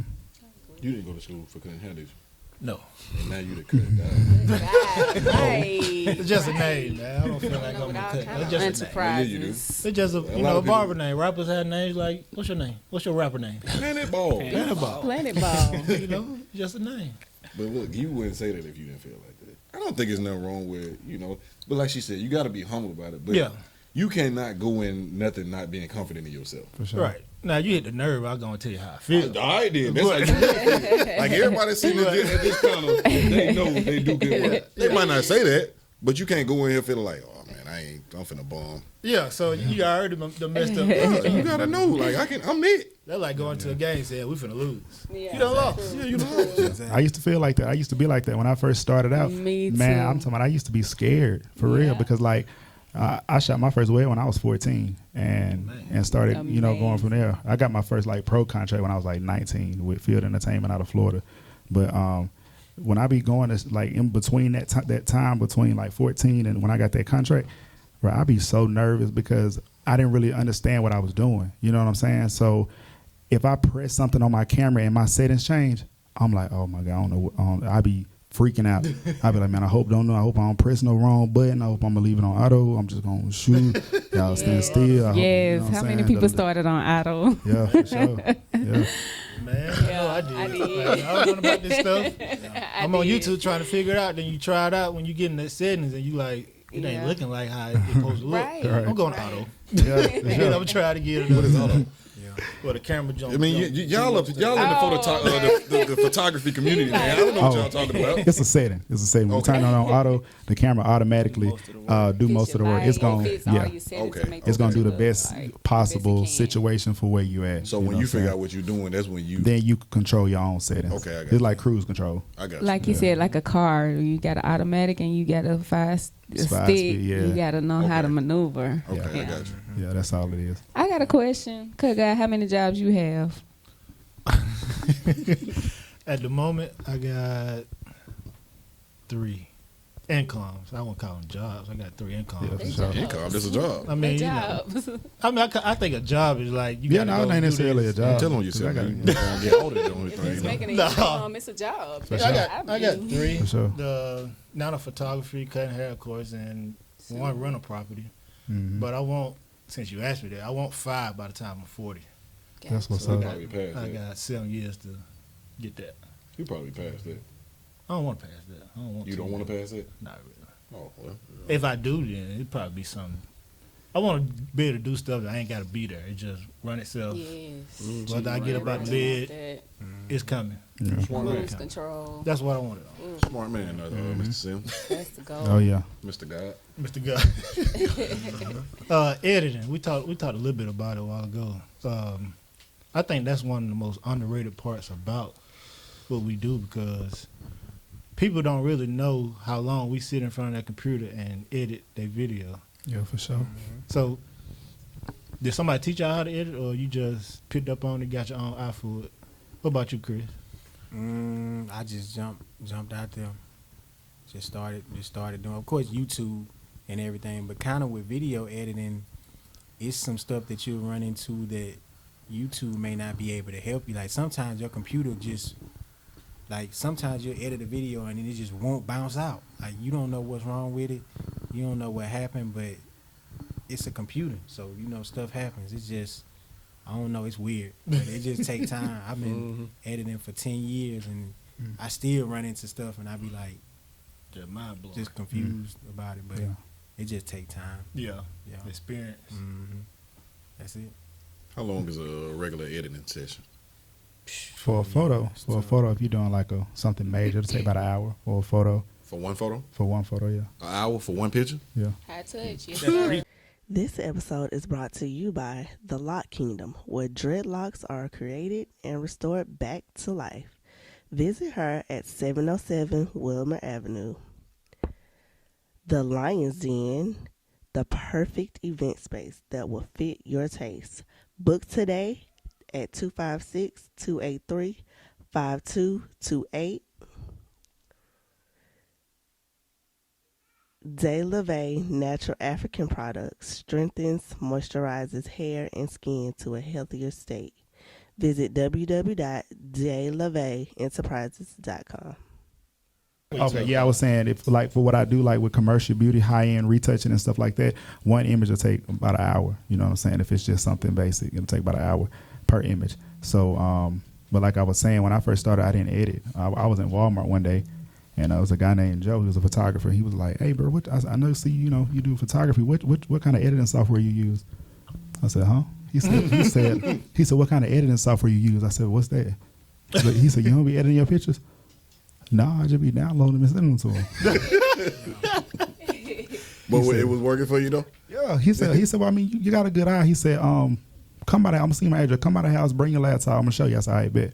You didn't go to school for cutting hair, did you? No. And now you the cut it down. It's just a name, man. I don't feel like I'm gonna cut. It's just a name. Yeah, you do. It's just a A lot you know of people- barber name. Rappers have names like what's your name? What's your rapper name? Planet Ball. Planet Ball. Planet Ball. You know, it's just a name. But look, you wouldn't say that if you didn't feel like that. I don't think there's nothing wrong with, you know, but like she said, you got to be humble about it. But Yeah. you cannot go in nothing not being confident in yourself. For sure. Right. Now you hit the nerve, I'm gonna tell you how I feel. All right, then. That's how you feel. Like everybody sitting at this counter, they know they do good work. They might not say that, but you can't go in here feeling like, oh man, I'm finna bomb. Yeah, so you already done messed up. You gotta know, like I'm it. That's like going to a game and saying we finna lose. Yeah, You done lost. Yeah, you know. I used to feel like that. I used to be like that when I first started out. Me Man, too. I'm talking about I used to be scared for real because like I shot my first web when I was 14 and started, you know, going from there. I got my first like pro contract when I was like 19 with Field Entertainment out of Florida. But when I be going, it's like in between that time between like 14 and when I got that contract, bro, I be so nervous because I didn't really understand what I was doing. You know what I'm saying? So if I press something on my camera and my settings change, I'm like, oh my God, I don't know. I be freaking out. I be like, man, I hope I don't press no wrong button. I hope I'm gonna leave it on auto. I'm just gonna shoot. Y'all stand still. I hope, Yes. you know what How I'm many saying? people started on auto? Yeah, for sure. Yeah. Man, I know I did. I don't know about this stuff. I'm on YouTube trying to figure it out. Then you try it out when you get in the settings and you like, it ain't looking like how it's supposed to look. Right. I'm going auto. Yeah, for And then sure. I'm trying to get it. What is auto? Well, the camera jump. I mean, y'all in the the photography community, man. I don't know what y'all talking about. It's a setting. It's a setting. When you turn it on auto, the camera automatically do most of the work. It's gonna It's gonna do the best possible situation for where you at. So you when know you what I'm figure saying? out what you're doing, that's when you Then you can control your own settings. Okay, I got It's you. like cruise control. I got you. Like you said, like a car, you got an automatic and you got a stick. speed, yeah. You got to know how to Okay. maneuver. Okay, I got you. Yeah, that's all it is. I got a question. How many jobs you have? At the moment, I got 3 incomes. I won't call them jobs. I got 3 incomes. Yeah, for sure. Income, that's a job. I mean, you know, I think a job is like you Yeah, gotta no, go it ain't do necessarily this. a job. Tell on yourself. You gonna get audited on It's everything. making No. an income. It's a job. I got 3. For sure. The now photography, cutting hair, of course, and 1 rental property. Mhm. But I want, since you asked me that, I want 5 by the time I'm 40. That's what's So up. Probably past I that. got 7 years to get that. You probably passed that. I don't want to pass that. I don't want You to. don't want to pass it? Not really. Oh well. If I do, then it'd probably be something. I want to be able to do stuff that I ain't got to be there. It just run itself. Yes. Whether I get up out the bed, it's coming. Yeah. Smart man. Cruise control. That's what I wanted. Smart man, Mr. Sim. That's the goal. Oh yeah. Mr. God. Mr. God. Editing. We talked a little bit about it a while ago. I think that's one of the most underrated parts about what we do because people don't really know how long we sit in front of that computer and edit their video. Yeah, for sure. So, did somebody teach y'all how to edit, or you just picked up on it, got your own eye for it? What about you, Chris? I just jumped out there. Just started doing, of course, YouTube and everything, but kind of with video editing, it's some stuff that you'll run into that YouTube may not be able to help you. Like sometimes your computer just Like sometimes you'll edit a video and then it just won't bounce out. Like you don't know what's wrong with it. You don't know what happened, but it's a computer, so you know stuff happens. It's just I don't know. It's weird. But it just take time. I've been editing for 10 years and I still run into stuff and I be like, Just mind blowing. just confused about it. But it just take time. Yeah. Yeah. Experience. That's it. How long is a regular editing session? For a photo, if you're doing like something major, it'll take about an hour for a photo. For one photo? For one photo, yeah. An hour for one picture? Yeah. High touch. Yes, sir. This episode is brought to you by The Lock Kingdom, where dreadlocks are created and restored back to life. Visit her at 707 Wilmer Avenue. The Lion's Den, the perfect event space that will fit your taste. Book today at 256-283-5228. De Lave Natural African Products strengthens, moisturizes hair and skin to a healthier state. Visit www.delaveenterprises.com. Okay, yeah, I was saying if like for what I do, like with commercial beauty, high end retouching and stuff like that, one image will take about an hour. You know what I'm saying? If it's just something basic, it'll take about an hour per image. So, but like I was saying, when I first started, I didn't edit. I was in Walmart one day, and there was a guy named Joe. He was a photographer. He was like, "Hey, bro, I know, you do photography. What kind of editing software you use?" I said, "Huh?" He said, "What kind of editing software you use?" I said, "What's that?" He said, "You don't be editing your pictures?" No, I just be downloading them and sending them to him. But it was working for you though? Yeah, he said, well, I mean, you got a good eye. He said, come by the, I'm gonna see my address. Come by the house, bring your laptop. I'm gonna show you. I said, all right, bet.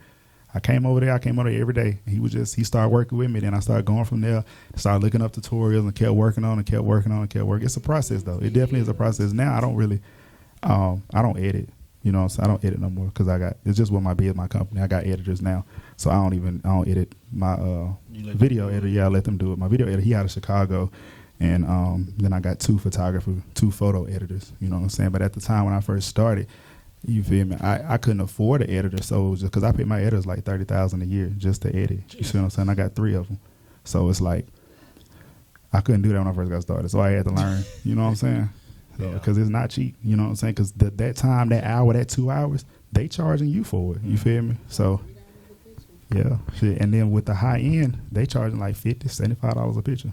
I came over there every day. He started working with me. Then I started going from there, started looking up tutorials and kept working on. It's a process though. It definitely is a process. Now I don't really, I don't edit. You know what I'm saying? I don't edit no more because it's just what my company. I got editors now. So I don't edit my video editor. Yeah, I let them do it. My video editor, he out of Chicago. And then I got two photo editors. You know what I'm saying? But at the time when I first started, you feel me? I couldn't afford an editor. So it was just because I paid my editors like $30,000 a year just to edit. You see what I'm saying? I got 3 of them. So it's like, I couldn't do that when I first got started. So I had to learn. You know what I'm saying? Because it's not cheap, you know what I'm saying? Because that time, that hour, that 2 hours, they charging you for it. You feel me? So, yeah. Shit. And then with the high end, they charging like $50, $75 a picture.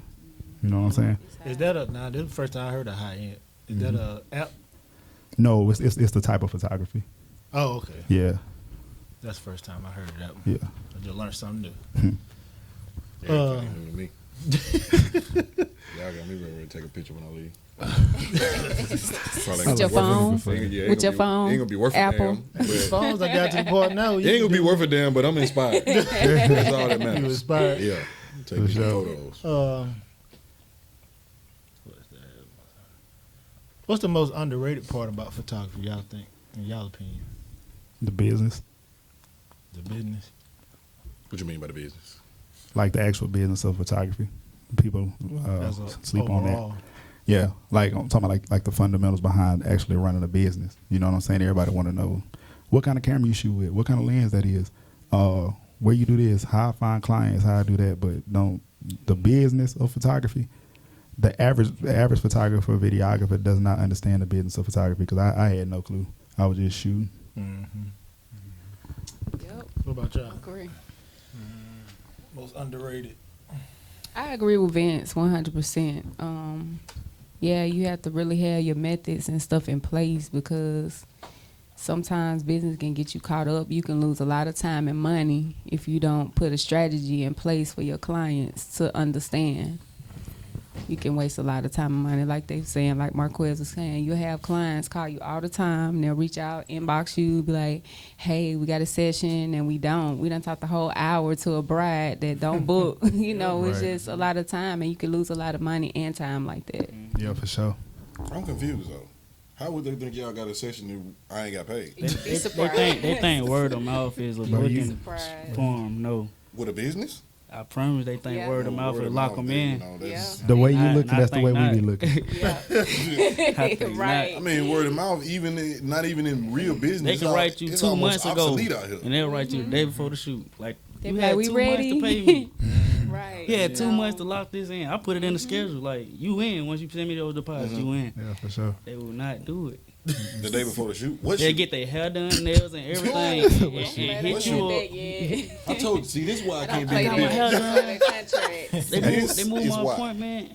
You know what I'm saying? Is that this is the first time I heard of high end. Is that a app? No, it's the type of photography. Oh, okay. Yeah. That's the first time I heard of that one. Yeah. I just learned something new. Everything new to me. Y'all got me ready to take a picture when I leave. With your phone? With your phone? It ain't gonna be worth Apple. a damn. Phones I got to the point now. It ain't gonna be worth a damn, but I'm inspired. That's all that matters. You inspired? Yeah. Taking photos. What's the most underrated part about photography, y'all think, in y'all opinion? The business. The business? What you mean by the business? Like the actual business of photography. People sleep on that. Yeah, like I'm talking about like the fundamentals behind actually running a business. You know what I'm saying? Everybody want to know what kind of camera you shoot with, what kind of lens that is, where you do this, how I find clients, how I do that. But the business of photography, the average photographer, videographer does not understand the business of photography because I had no clue. I was just shooting. Yep. What about y'all? Agree. Most underrated. I agree with Vince 100%. Yeah, you have to really have your methods and stuff in place because sometimes business can get you caught up. You can lose a lot of time and money if you don't put a strategy in place for your clients to understand. You can waste a lot of time and money, like they saying, like Marquez was saying. You'll have clients call you all the time. And they'll reach out, inbox you, be like, hey, we got a session, and we don't. We done talk the whole hour to a bride that don't book. It's just a lot of time, and you can lose a lot of money and time like that. Yeah, for sure. I'm confused though. How would they think y'all got a session if I ain't got paid? They think word of mouth is a booking form. No. With a business? I promise they think word of mouth will lock them in. The way you looking, that's the way we be looking. Right. I mean, word of mouth, not even in real business. They can write you 2 months ago, out here. and they'll write you the day before the shoot. Like They You be had like, we 2 ready? months to pay me. Right. You had 2 No. months to lock this in. I put it in the schedule. Like, you in. Once you send me those deposits, you in. Yeah, for sure. They will not do it. The day before the shoot. What They'll shoot? get their hair done, nails, and everything. and Man, hit I you can't up. bet yet. I told you. See, this is why I can't be Play in got the my hair business. done. Contracts. They move Is my why. appointment.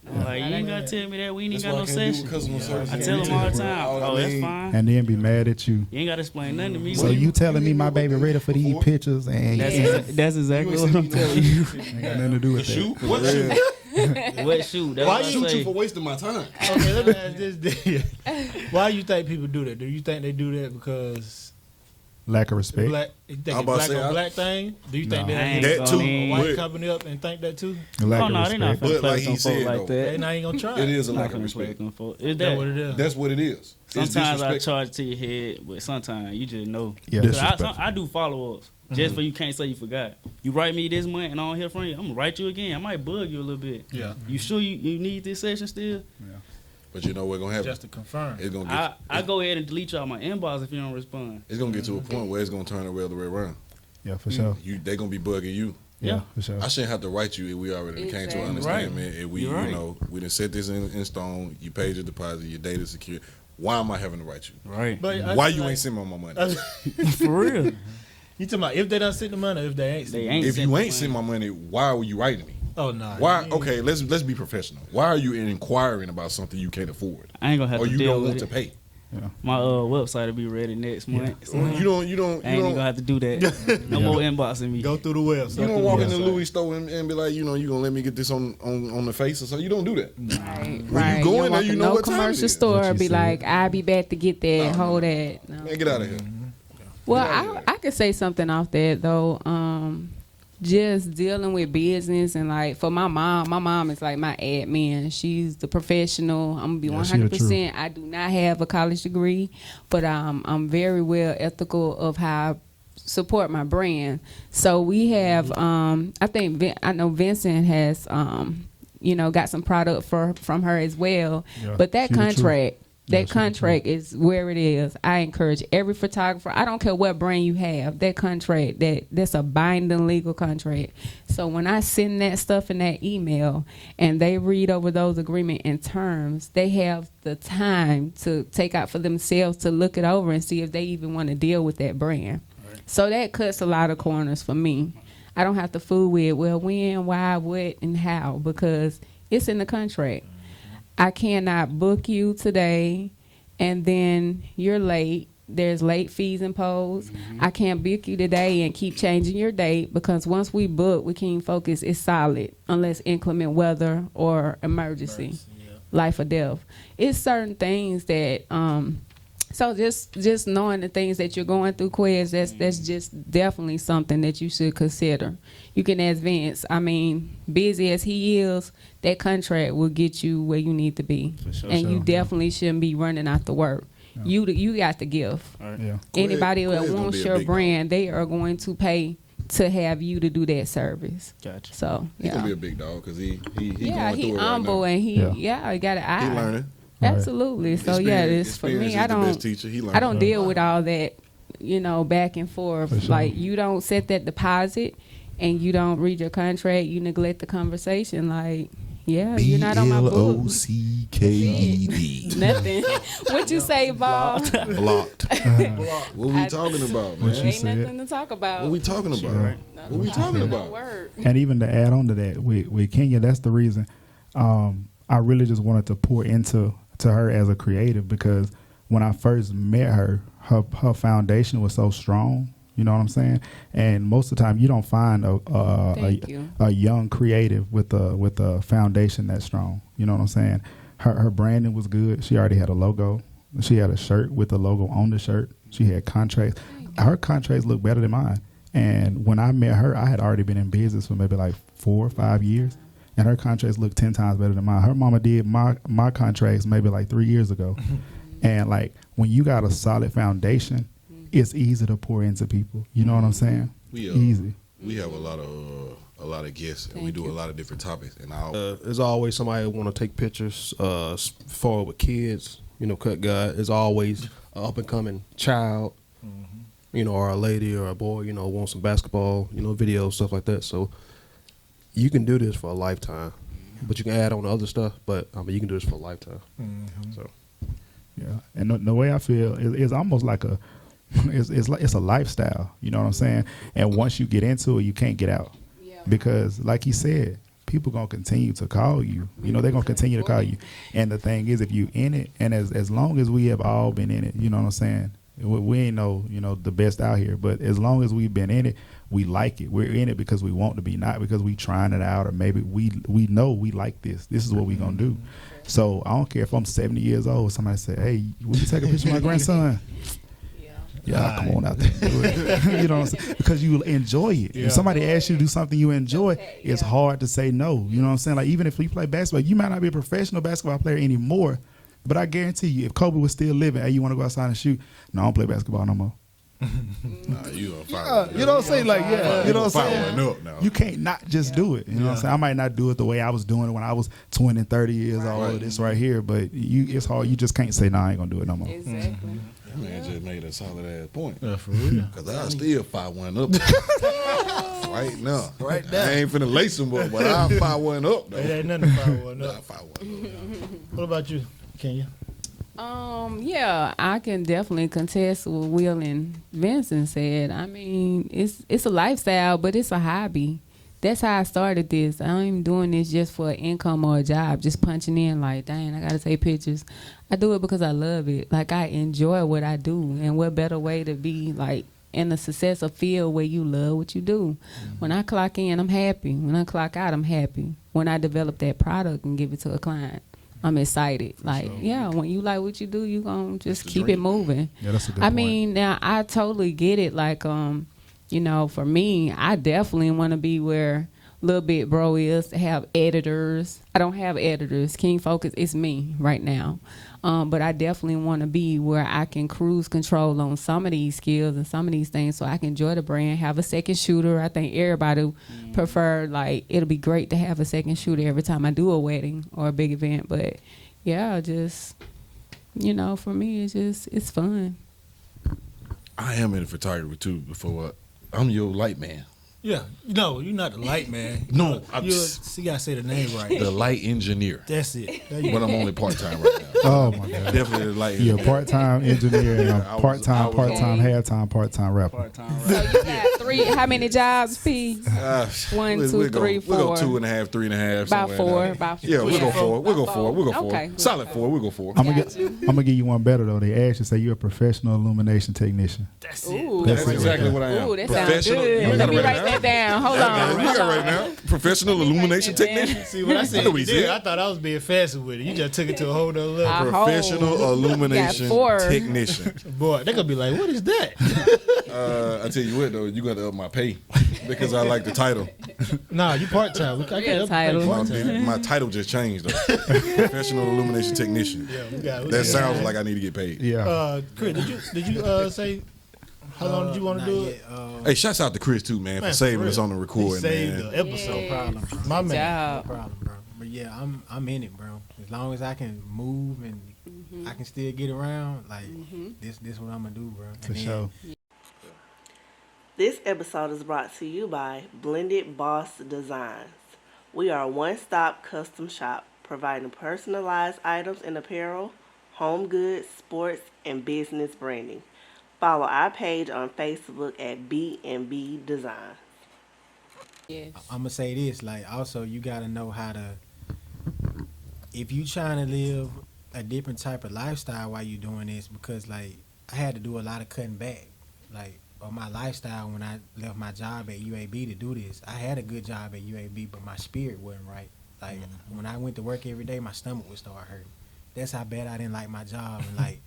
I'm like, you ain't gotta tell me that. We ain't That's even why got I no can't do session. customer service. I tell them all the time. All I Oh, that's mean, fine. And then be mad at you. You ain't gotta explain nothing to me. So you telling me my baby ready for these pictures and That's exactly You what ain't I'm seen telling you. ain't got nothing to do with The that. shoot? What shoot? What shoot? That's Why what I shoot say. you for wasting my time? Okay, let me ask this. Why you think people do that? Do you think they do that because Lack of respect. black? You think I'm it's about to black say, on I- black thing? Do you think No. I they ain't That gonna too. a even- white But- company up and think that too? Lack Oh of no, they not respect. finna But play like with he some folk said, like though, that. They not even gonna try. It is a Not lack of finna play with respect. them folk. Is That's what it is. That's what it is. It's Sometimes I disrespect. charge to your head, but sometimes you just know. Yeah. 'Cause Disrespect. I do follow-ups. Just for you can't say you forgot. You write me this month and I don't hear from you, I'm gonna write you again. I might bug you a little bit. Yeah. You sure you need this session still? But you know what's gonna happen? Just to confirm. It's gonna I get. go ahead and delete y'all my inbox if you don't respond. It's gonna get to a point where it's gonna turn the other way around. Yeah, for sure. They gonna be bugging you. Yeah, for sure. I shouldn't have to write you if we already came to an Exactly. understanding. Right. If we, You're right. you know, we done set this in stone. You paid your deposit. Your data secure. Why am I having to write you? Right. But I Why feel you like- ain't send me my money? For real. You talking about if they done sent the money, or if they ain't? They Sent ain't If sent you the ain't send money. my money, why are you writing me? Oh no. Why? Okay, let's be professional. Why are you inquiring about something you can't afford I ain't gonna have or to you deal don't with want it. to pay? My website will be ready next month. So You don't. I ain't even gonna have to do that. No more inboxing me. Go through the website. You don't walk in the Louis store and be like, you gonna let me get this on the face or so. You don't do that. Right. When you go in there, walk you in know no what time it commercial is. store What you be said. like, I'll be back to get that, No, hold that. No. Man, get out of here. Well, I could say something off that though. Just dealing with business and like for my mom is like my admin. She's the professional. I'm gonna be Yeah, she the 100%. I do not have a college degree, but I'm very well ethical of how I support my brand. So we have I know Vincent has got some product from her as well. Yeah, But that she the truth. contract. Yeah, That she the contract is where it is. I encourage every photographer. I don't care what brand you have. That contract, that's a binding legal contract. So when I send that stuff in that email and they read over those agreement and terms, they have the time to take out for themselves to look it over and see if they even want to deal with that brand. Right. So that cuts a lot of corners for me. I don't have to fool with, well, when, why, what, and how, because it's in the contract. I cannot book you today and then you're late. There's late fees imposed. I can't book you today and keep changing your date because once we book with King Focus, it's solid unless inclement weather or emergency, life or death. It's certain things that so just knowing the things that you're going through, Quez, that's just definitely something that you should consider. You can ask Vince. I mean, busy as he is, that contract will get you where you need to be, and you definitely shouldn't be running out the work. Yeah. You got the gift. Right. Yeah. Anybody that Quez gonna wants be a your big brand, they are going to pay to have you to do that service. Gotcha. So He gonna be a big dog because he going he through it right humble now. and he got an eye. He learning. Absolutely. So this for me. Experience is the best teacher. He learning. I don't deal with all that, back and forth. For sure. Like you don't set that deposit and you don't read your contract, you neglect the conversation. Like, you're not on my book. BLOCKED. Nothing. What you say, Bob? Blocked. What we talking about, What man? you Ain't said. nothing to talk about. What we talking about? Right. What we talking No about? word. And even to add on to that, with Kenya, that's the reason I really just wanted to pour into her as a creative, because when I first met her foundation was so strong. You know what I'm saying? And most of the time, you don't find a young creative with a foundation that strong. You know what I'm saying? Her branding was good. She already had a logo. She had a shirt with the logo on the shirt. She had contracts. Her contracts look better than mine. And when I met her, I had already been in business for maybe like 4 or 5 years, and her contracts looked 10 times better than mine. Her mama did my contracts maybe like 3 years ago. And like when you got a solid foundation, it's easy to pour into people. You know what I'm saying? Easy. We have a lot of guests, and we do a lot of different topics. And There's always somebody want to take pictures forward with kids. Cut guy. There's always an up and coming child. or a lady or a boy, wants some basketball, video, stuff like that. So you can do this for a lifetime, but you can add on other stuff. But you can do this for a lifetime. So Yeah, and the way I feel is almost like it's a lifestyle. You know what I'm saying? And once you get into it, you can't get out because, like he said, people gonna continue to call you. They're gonna continue to call you. And the thing is, if you in it, and as long as we have all been in it, you know what I'm saying? We ain't the best out here, but as long as we've been in it, we like it. We're in it because we want to be, not because we trying it out, or maybe we know we like this. This is what we gonna do. So I don't care if I'm 70 years old. Somebody say, "Hey, will you take a picture of my grandson?" Yeah, come on out there and do it. You know what I'm saying? Because you enjoy it. If somebody asks you to do something you enjoy, it's hard to say no. You know what I'm saying? Like, even if we play basketball, you might not be a professional basketball player anymore, but I guarantee you, if Kobe was still living, hey, you want to go outside and shoot? No, I don't play basketball no more. Nah, you gonna fire You know what I'm saying? Like, you know what I'm saying? up now. You can't not just do it. You know what I'm saying? I might not do it the way I was doing it when I was 20 and 30 years old. This right here, but it's hard. You just can't say, "Nah, I ain't gonna do it no more." Exactly. That man just made a solid ass point. For real. Cause I still 5'1" up right now. Right now. I ain't finna lace him up, but I'll 5'1" up though. It ain't nothing to 5'1" Nah, up. 5'1" up. Yeah. What about you, Kenya? Yeah, I can definitely contest what Will and Vincent said. I mean, it's a lifestyle, but it's a hobby. That's how I started this. I ain't doing this just for an income or a job, just punching in like, dang, I gotta take pictures. I do it because I love it. Like, I enjoy what I do, and what better way to be like in a successful field where you love what you do. When I clock in, I'm happy. When I clock out, I'm happy. When I develop that product and give it to a client, I'm excited. Like, when you like what you do, you gonna just keep it moving. Yeah, that's a good I point. mean, now I totally get it. Like, for me, I definitely want to be where Little Bit Bro is, to have editors. I don't have editors. King Focus is me right now. But I definitely want to be where I can cruise control on some of these skills and some of these things so I can enjoy the brand, have a second shooter. I think everybody prefer, like, it'll be great to have a second shooter every time I do a wedding or a big event. But, yeah, just, for me, it's fun. I am in photography too. Before I'm your light man. Yeah, no, you're not the light man. No, you gotta say the name right. The light engineer. That's it. But I'm only part time right now. Oh my God! Definitely the light. You're a part-time engineer and I a was- part-time, I was part-time, half-time, part-time rapper. Part-time So you got three, how many jobs, P? 1, 2, 3, 4. We'll go 2.5, 3.5. About somewhere in 4. there. About 4. Yeah, we'll go 4. We'll go 4. We'll go 4. Okay. Solid 4. We'll go 4. I'm Gotcha. gonna give you one better though. They asked you, say you're a professional illumination technician. That's Ooh, it. That's That's it. exactly what I am. Ooh, that sounds Professional. good. You Let got me it write right that down. Hold now. on. You got it right now. Professional illumination that down. technician. See what I said? I know what You he did. said. I thought I was being fancy with it. You just took it to a whole nother level. Professional illumination Got 4. technician. Boy, they gonna be like, "What is that?" I tell you what though, you got to up my pay because I like the title. Nah, you part time. I Real title. My title just changed though. Professional illumination technician. Yeah, we got. That sounds like I need to get paid. Yeah. Chris, did you say how long did you want to do it? Hey, shouts out to Chris too, man, for Man, saving for us real. on the recording, He saved man. the episode. Yeah. Problem, bro. My Good man. job. No problem, bro. But yeah, I'm in it, bro. As long as I can move and I can still get around, like this what I'm gonna do, bro. For sure. This episode is brought to you by Blended Boss Designs. We are a one-stop custom shop providing personalized items and apparel, home goods, sports, and business branding. Follow our page on Facebook at B&B Designs. Yes. I'm gonna say this, like also you gotta know how to, if you trying to live a different type of lifestyle while you doing this, because like I had to do a lot of cutting back, like on my lifestyle when I left my job at UAB to do this. I had a good job at UAB, but my spirit wasn't right. Like when I went to work every day, my stomach would start hurting. That's how bad I didn't like my job, and like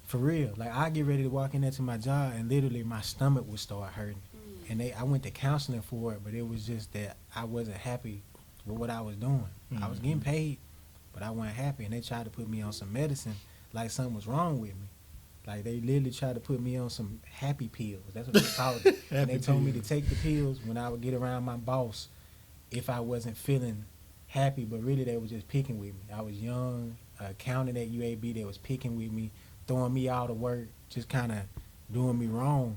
for real, like I get ready to walk in there to my job, and literally my stomach would start hurting. And I went to counseling for it, but it was just that I wasn't happy with what I was doing. I was getting paid, but I wasn't happy, and they tried to put me on some medicine like something was wrong with me. Like they literally tried to put me on some happy pills. That's what they called it. And they told me to take the pills when I would get around my boss if I wasn't feeling happy, but really they were just picking with me. I was young, accountant at UAB, they was picking with me, throwing me out of work, just kind of doing me wrong,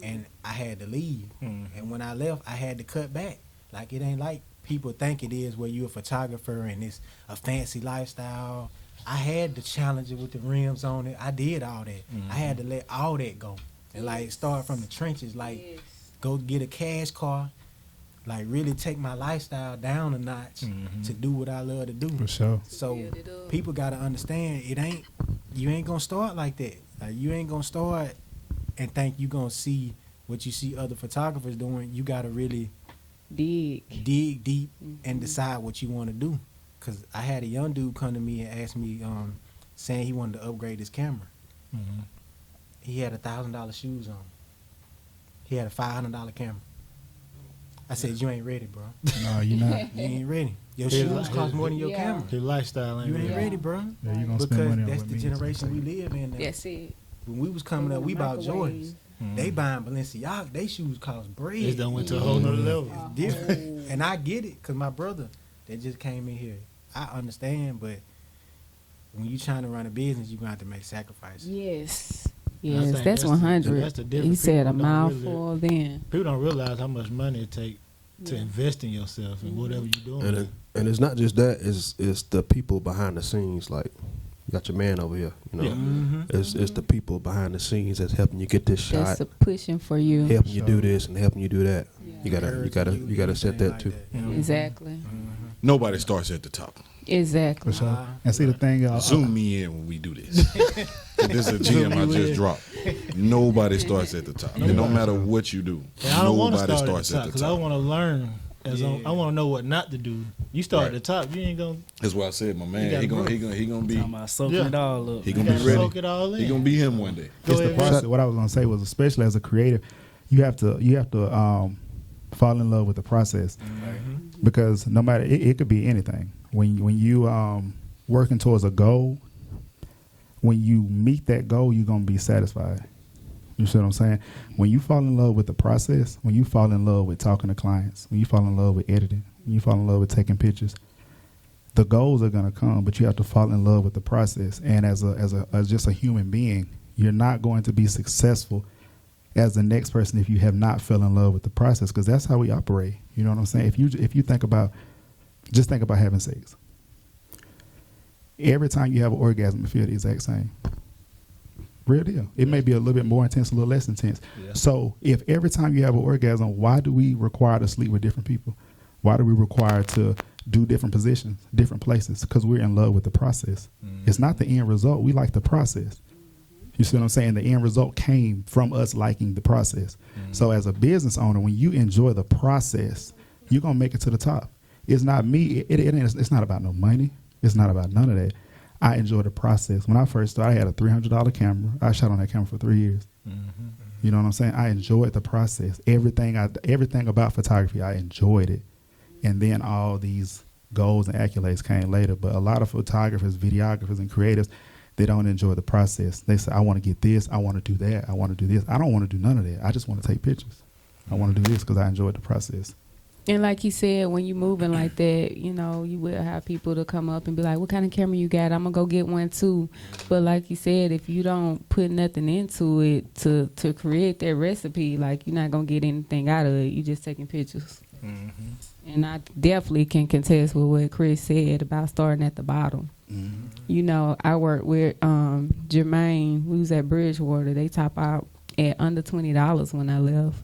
and I had to leave. And when I left, I had to cut back. Like, it ain't like people think it is where you're a photographer and it's a fancy lifestyle. I had to challenge it with the rims on it. I did all that. I had to let all that go and like start from the trenches. Like, go get a cash car. Like, really take my lifestyle down a notch to do what I love to do. For sure. So people gotta understand, you ain't gonna start like that. Like, you ain't gonna start and think you gonna see what you see other photographers doing. You gotta really dig deep and decide what you want to do. Cause I had a young dude come to me and ask me, saying he wanted to upgrade his camera. He had $1,000 shoes on. He had a $500 camera. I said, you ain't ready, bro. No, you're not. You ain't ready. Your shoes cost more than your camera. Your lifestyle ain't You ain't ready. ready, bro. Yeah, you gonna Because spend money on that's what the means generation we live in now. That's it. When we was coming up, we bought Jordans. They buying Balenciaga. They shoes cost bread. It's done went to a whole nother level. It's different. And I get it, because my brother that just came in here, I understand, but when you trying to run a business, you're going to have to make sacrifices. Yes. I Yes, think that's that's the 100. difference. He said a People don't really- mouthful then. People don't realize how much money it takes to invest in yourself and whatever you're doing. And it's not just that; it's the people behind the scenes. Like, you got your man over here. You know, it's the people behind the scenes that's helping you get this shot, That's a pushing for you. helping you do this and helping you do that. You gotta set that too. Exactly. Nobody starts at the top. Exactly. For sure. And see the thing, Zoom me in when we do this. This is a gem I just dropped. Nobody starts at the top. It don't matter what you do. And I don't want to Nobody start starts at at the top the because I top. want to learn. I want to know what not to do. You start at the top, you ain't gonna. That's why I said, my man, he gonna be Talking about soaking it all up. he You gonna gotta be soak ready. it all in. He gonna be him one day. Go it's the ahead, process. What I was gonna say was, especially as a creative, you have to fall in love with the process, because no matter it could be anything. When you working towards a goal, when you meet that goal, you're gonna be satisfied. You see what I'm saying? When you fall in love with the process, when you fall in love with talking to clients, when you fall in love with editing, when you fall in love with taking pictures, the goals are gonna come, but you have to fall in love with the process. And as just a human being, you're not going to be successful as the next person if you have not fell in love with the process, because that's how we operate. You know what I'm saying? If you think about having sex. Every time you have an orgasm, it feels the exact same. Real deal. It may be a little bit more intense, a little less intense. Yeah. So if every time you have an orgasm, why do we require to sleep with different people? Why do we require to do different positions, different places? Because we're in love with the process. It's not the end result. We like the process. You see what I'm saying? The end result came from us liking the process. So as a business owner, when you enjoy the process, you're going to make it to the top. It's not me. It's not about no money. It's not about none of that. I enjoy the process. When I first started, I had a $300 camera. I shot on that camera for 3 years. You know what I'm saying? I enjoyed the process. Everything about photography, I enjoyed it. And then all these goals and accolades came later. But a lot of photographers, videographers, and creatives, they don't enjoy the process. They say, I want to get this. I want to do that. I want to do this. I don't want to do none of that. I just want to take pictures. I want to do this because I enjoyed the process. And like he said, when you moving like that, you know, you will have people to come up and be like, what kind of camera you got? I'm going to go get one too. But like you said, if you don't put nothing into it to create that recipe, like, you're not going to get anything out of it. You just taking pictures. And I definitely can contest with what Chris said about starting at the bottom. You know, I worked with Jermaine. We was at Bridgewater. They top out at under $20 when I left.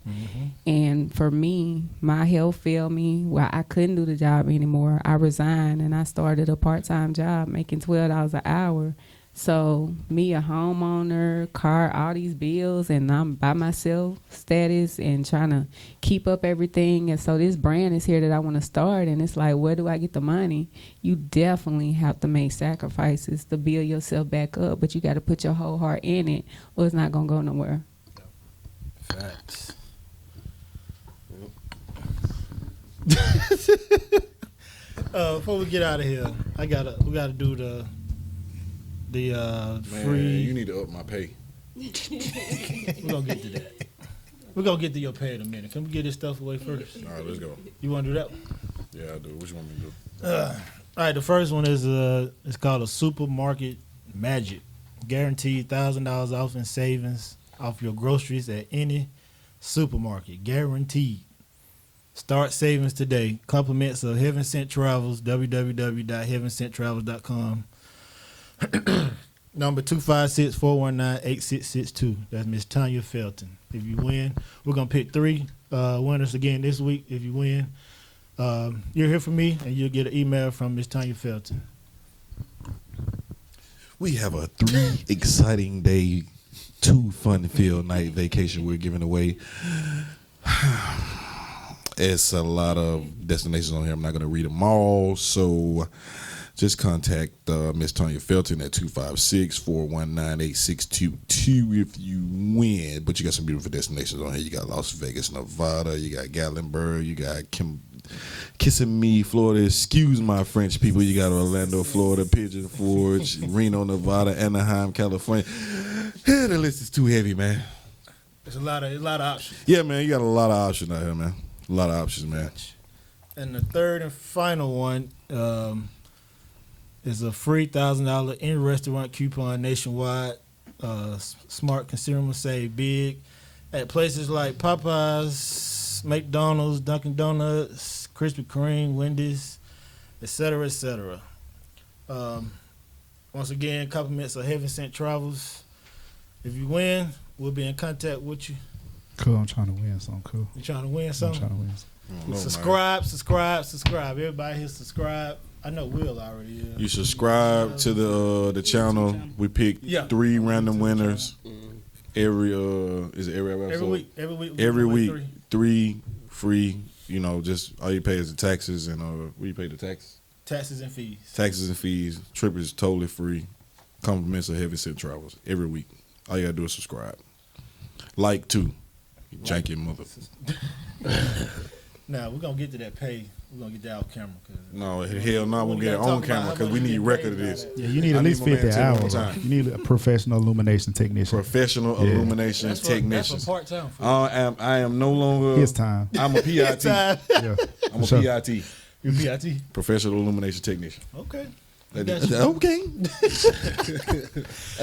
And for me, my health failed me. Well, I couldn't do the job anymore. I resigned and I started a part-time job making $12 an hour. So me, a homeowner, car, all these bills, and I'm by myself status and trying to keep up everything. And so this brand is here that I want to start, and it's like, where do I get the money? You definitely have to make sacrifices to build yourself back up, but you got to put your whole heart in it or it's not going to go nowhere. Facts. Before we get out of here, we gotta do the Man, free. you need to up my pay. We're gonna get to that. We're gonna get to your pay in a minute. Can we get this stuff away first? All right, let's go. You want to do that one? Yeah, I do. What you want me to do? All right, the first one is it's called a supermarket magic. Guaranteed $1,000 off in savings off your groceries at any supermarket, guaranteed. Start savings today. Compliments of Heaven Sent Travels, www.heavensenttravels.com. Number 256-419-8662. That's Miss Tanya Felton. If you win, we're going to pick 3 winners again this week. If you win, you'll hear from me, and you'll get an email from Miss Tanya Felton. We have a 3 exciting day, 2 fun-filled night vacation we're giving away. It's a lot of destinations on here. I'm not going to read them all, so just contact Miss Tanya Felton at 256-419-8622 if you win. But you got some beautiful destinations on here. You got Las Vegas, Nevada. You got Gatlinburg. You got Kissimmee, Florida. Excuse my French people. You got Orlando, Florida, Pigeon Forge, Reno, Nevada, Anaheim, California. The list is too heavy, man. There's a lot of options. Yeah, man. You got a lot of options out here, man. A lot of options, man. And the third and final one is a free $1,000 in-restaurant coupon nationwide. Smart consumers save big at places like Popeyes, McDonald's, Dunkin' Donuts, Krispy Kreme, Wendy's, etc., etc. Once again, compliments of Heaven Sent Travels. If you win, we'll be in contact with you. Cool. I'm trying to win something cool. You trying to win something? I'm trying to win something. Subscribe. Everybody here subscribe. I know Will already is. You subscribe to the channel. We pick 3 random winners every episode? Every week. 3 free. You know, just all you pay is the taxes and what you pay the taxes? Taxes and fees. Taxes and fees. Trip is totally free. Compliments of Heavy Set Travels every week. All you gotta do is subscribe. Like too. Janky mother. Now we're gonna get to that pay. We're gonna get that off camera. No, hell no, we'll get it on camera because we need record of this. Yeah, you need at least 50 hours. You need a professional illumination technician. Illumination technician. That's for part-time. I am no longer. His time. I'm a PIT. Yeah. I'm a PIT. You're PIT. Professional illumination technician. Okay. Okay. That's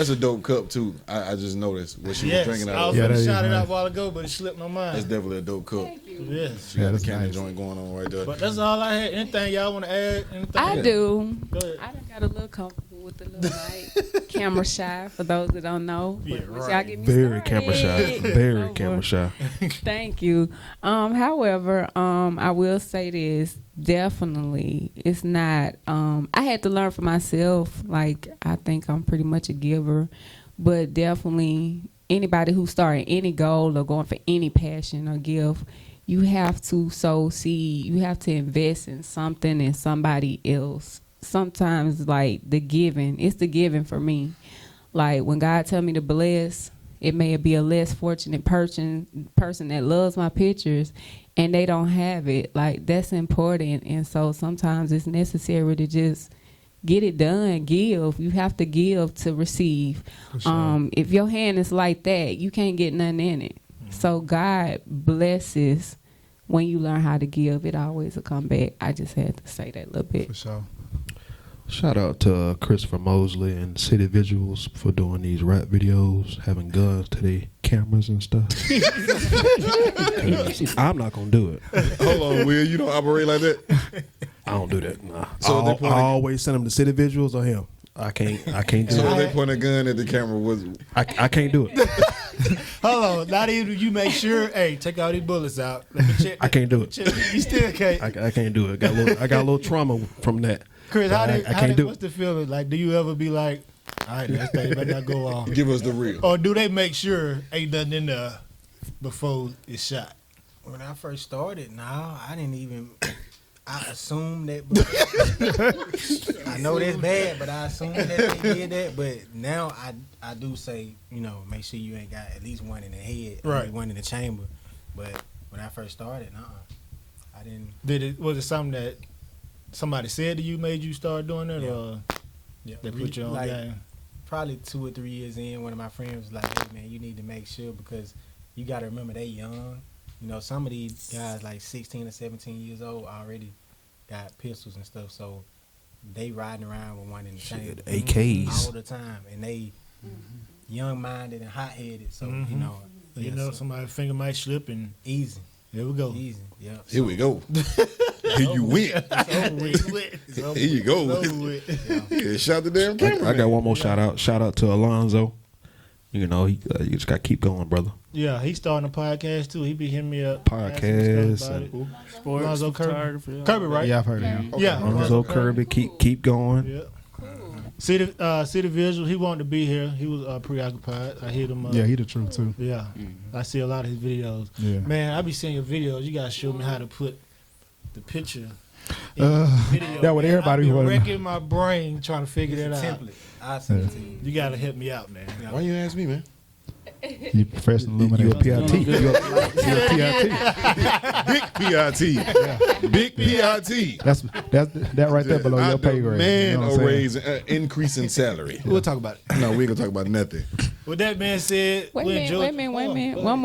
a dope cup too. I just noticed what she was drinking out I of. was going to shout it out a while ago, but it slipped my mind. That's definitely a dope cup. Yes. She got the candy joint going on right there. But that's all I had. Anything y'all want to add? Anything? I do. Go ahead. I done got a little comfortable with the little light. Camera shy, for those that don't know. Yeah, But right. y'all get me Very started. camera shy. Very camera shy. Thank you. However, I will say this. Definitely, it's not. I had to learn for myself. Like, I think I'm pretty much a giver, but definitely anybody who's starting any goal or going for any passion or gift, you have to sow seed. You have to invest in something and somebody else. Sometimes, like it's the giving for me. Like when God tell me to bless, it may be a less fortunate person that loves my pictures and they don't have it. Like, that's important. And so sometimes it's necessary to just get it done. Give. You have to give to receive. Sure. If your hand is like that, you can't get nothing in it. So God blesses when you learn how to give. It always will come back. I just had to say that a little bit. For sure. Shout out to Christopher Mosley and City Visuals for doing these rap videos, having guns to their cameras and stuff. I'm not gonna do it. Hold on, Will. You don't operate like that? I don't do that. Nah. So I always send them to City Visuals or him. I can't do So it. they point a gun at the camera. I can't do it. Hold on. Not even you make sure. Hey, take all these bullets out. Let me check. I can't do it. You still can't. I can't do it. I got a little trauma from that. Chris, I can't do what's it. the feeling? Like, do you ever be like, all right, that thing better not go off? Give us the real. Or do they make sure ain't nothing in there before it's shot? When I first started, I didn't even. I assumed that. I know that's bad, but I assumed that they did that. But now I do say, make sure you ain't got at least one in the head, Right. one in the chamber. But when I first started, I didn't. Was it something that somebody said to you made you start doing it, or they put you on game? Probably 2 or 3 years in, one of my friends was like, "Hey man, you need to make sure because you got to remember they young. Some of these guys like 16 or 17 years old already got pistols and stuff, so they riding around with one in the chamber AKs all the time, and they young-minded and hot-headed. So, Mhm. you know. You yeah, know, so somebody's finger might slip, and easy. here we go. Easy, yeah. Here we go. Here you went. It's over with. It's over Here you with. go. It's over with. Yeah, shout the damn camera. I got one more shout out. Shout out to Alonzo. You know, you just got to keep going, brother. Yeah, he's starting a podcast too. He be hitting me up. asking me stuff Podcast. about it. Sports, Alonzo Kirby. photography. Kirby, right? Yeah, I've heard of him. Yeah. Alonzo Kirby, keep going. Yeah. See the visual. He wanted to be here. He was preoccupied. I hit him up. Yeah, he the truth too. Yeah. I see a lot of his videos. Yeah. Man, I be seeing your videos. You gotta show me how to put the picture in the video. that what man. everybody I be wanna know. wrecking my brain trying to figure that out. Template. I'll send it to you. You gotta help me out, man. Why you ask me, man? You professional illuminator. You a PIT. You a PIT. Big PIT. Big PIT. That's that right there below your pay grade. Man, You know what a I'm saying? raise, increase in salary. We'll talk about it. No, we ain't gonna talk about nothing. With that being said, Wait we a enjoy. minute. One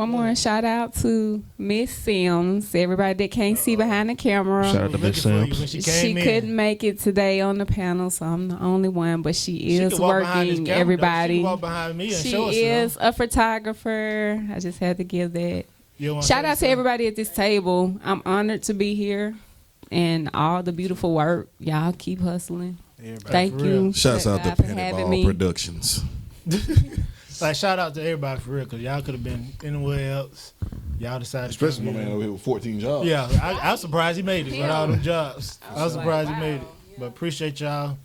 more. Shout out to Miss Sims. Everybody that can't see behind the camera. Shout out to Miss Sims. When she She came in. couldn't make it today on the panel, so I'm the only one. But she She is can walk behind this working. camera, though. She Everybody. can walk behind me and She show us. is a photographer. I just had to give that. Shout out to everybody at this table. I'm honored to be here, and all the beautiful work. Y'all keep hustling. Thank For you. real. Shouts out to God for Penny having Ball me. Productions. Like shout out to everybody for real, cause y'all could have been anywhere else. Y'all decided. Especially to my come man here. over here with 14 jobs. Yeah, I was surprised he made it with all them jobs. I was surprised he made it, but appreciate y'all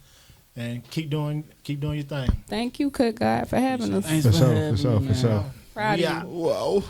and keep doing your thing. Thank you, Cook God, for having us. Thanks For for sure, having for sure, me, for sure. man. Proud of Yeah. you. Whoa.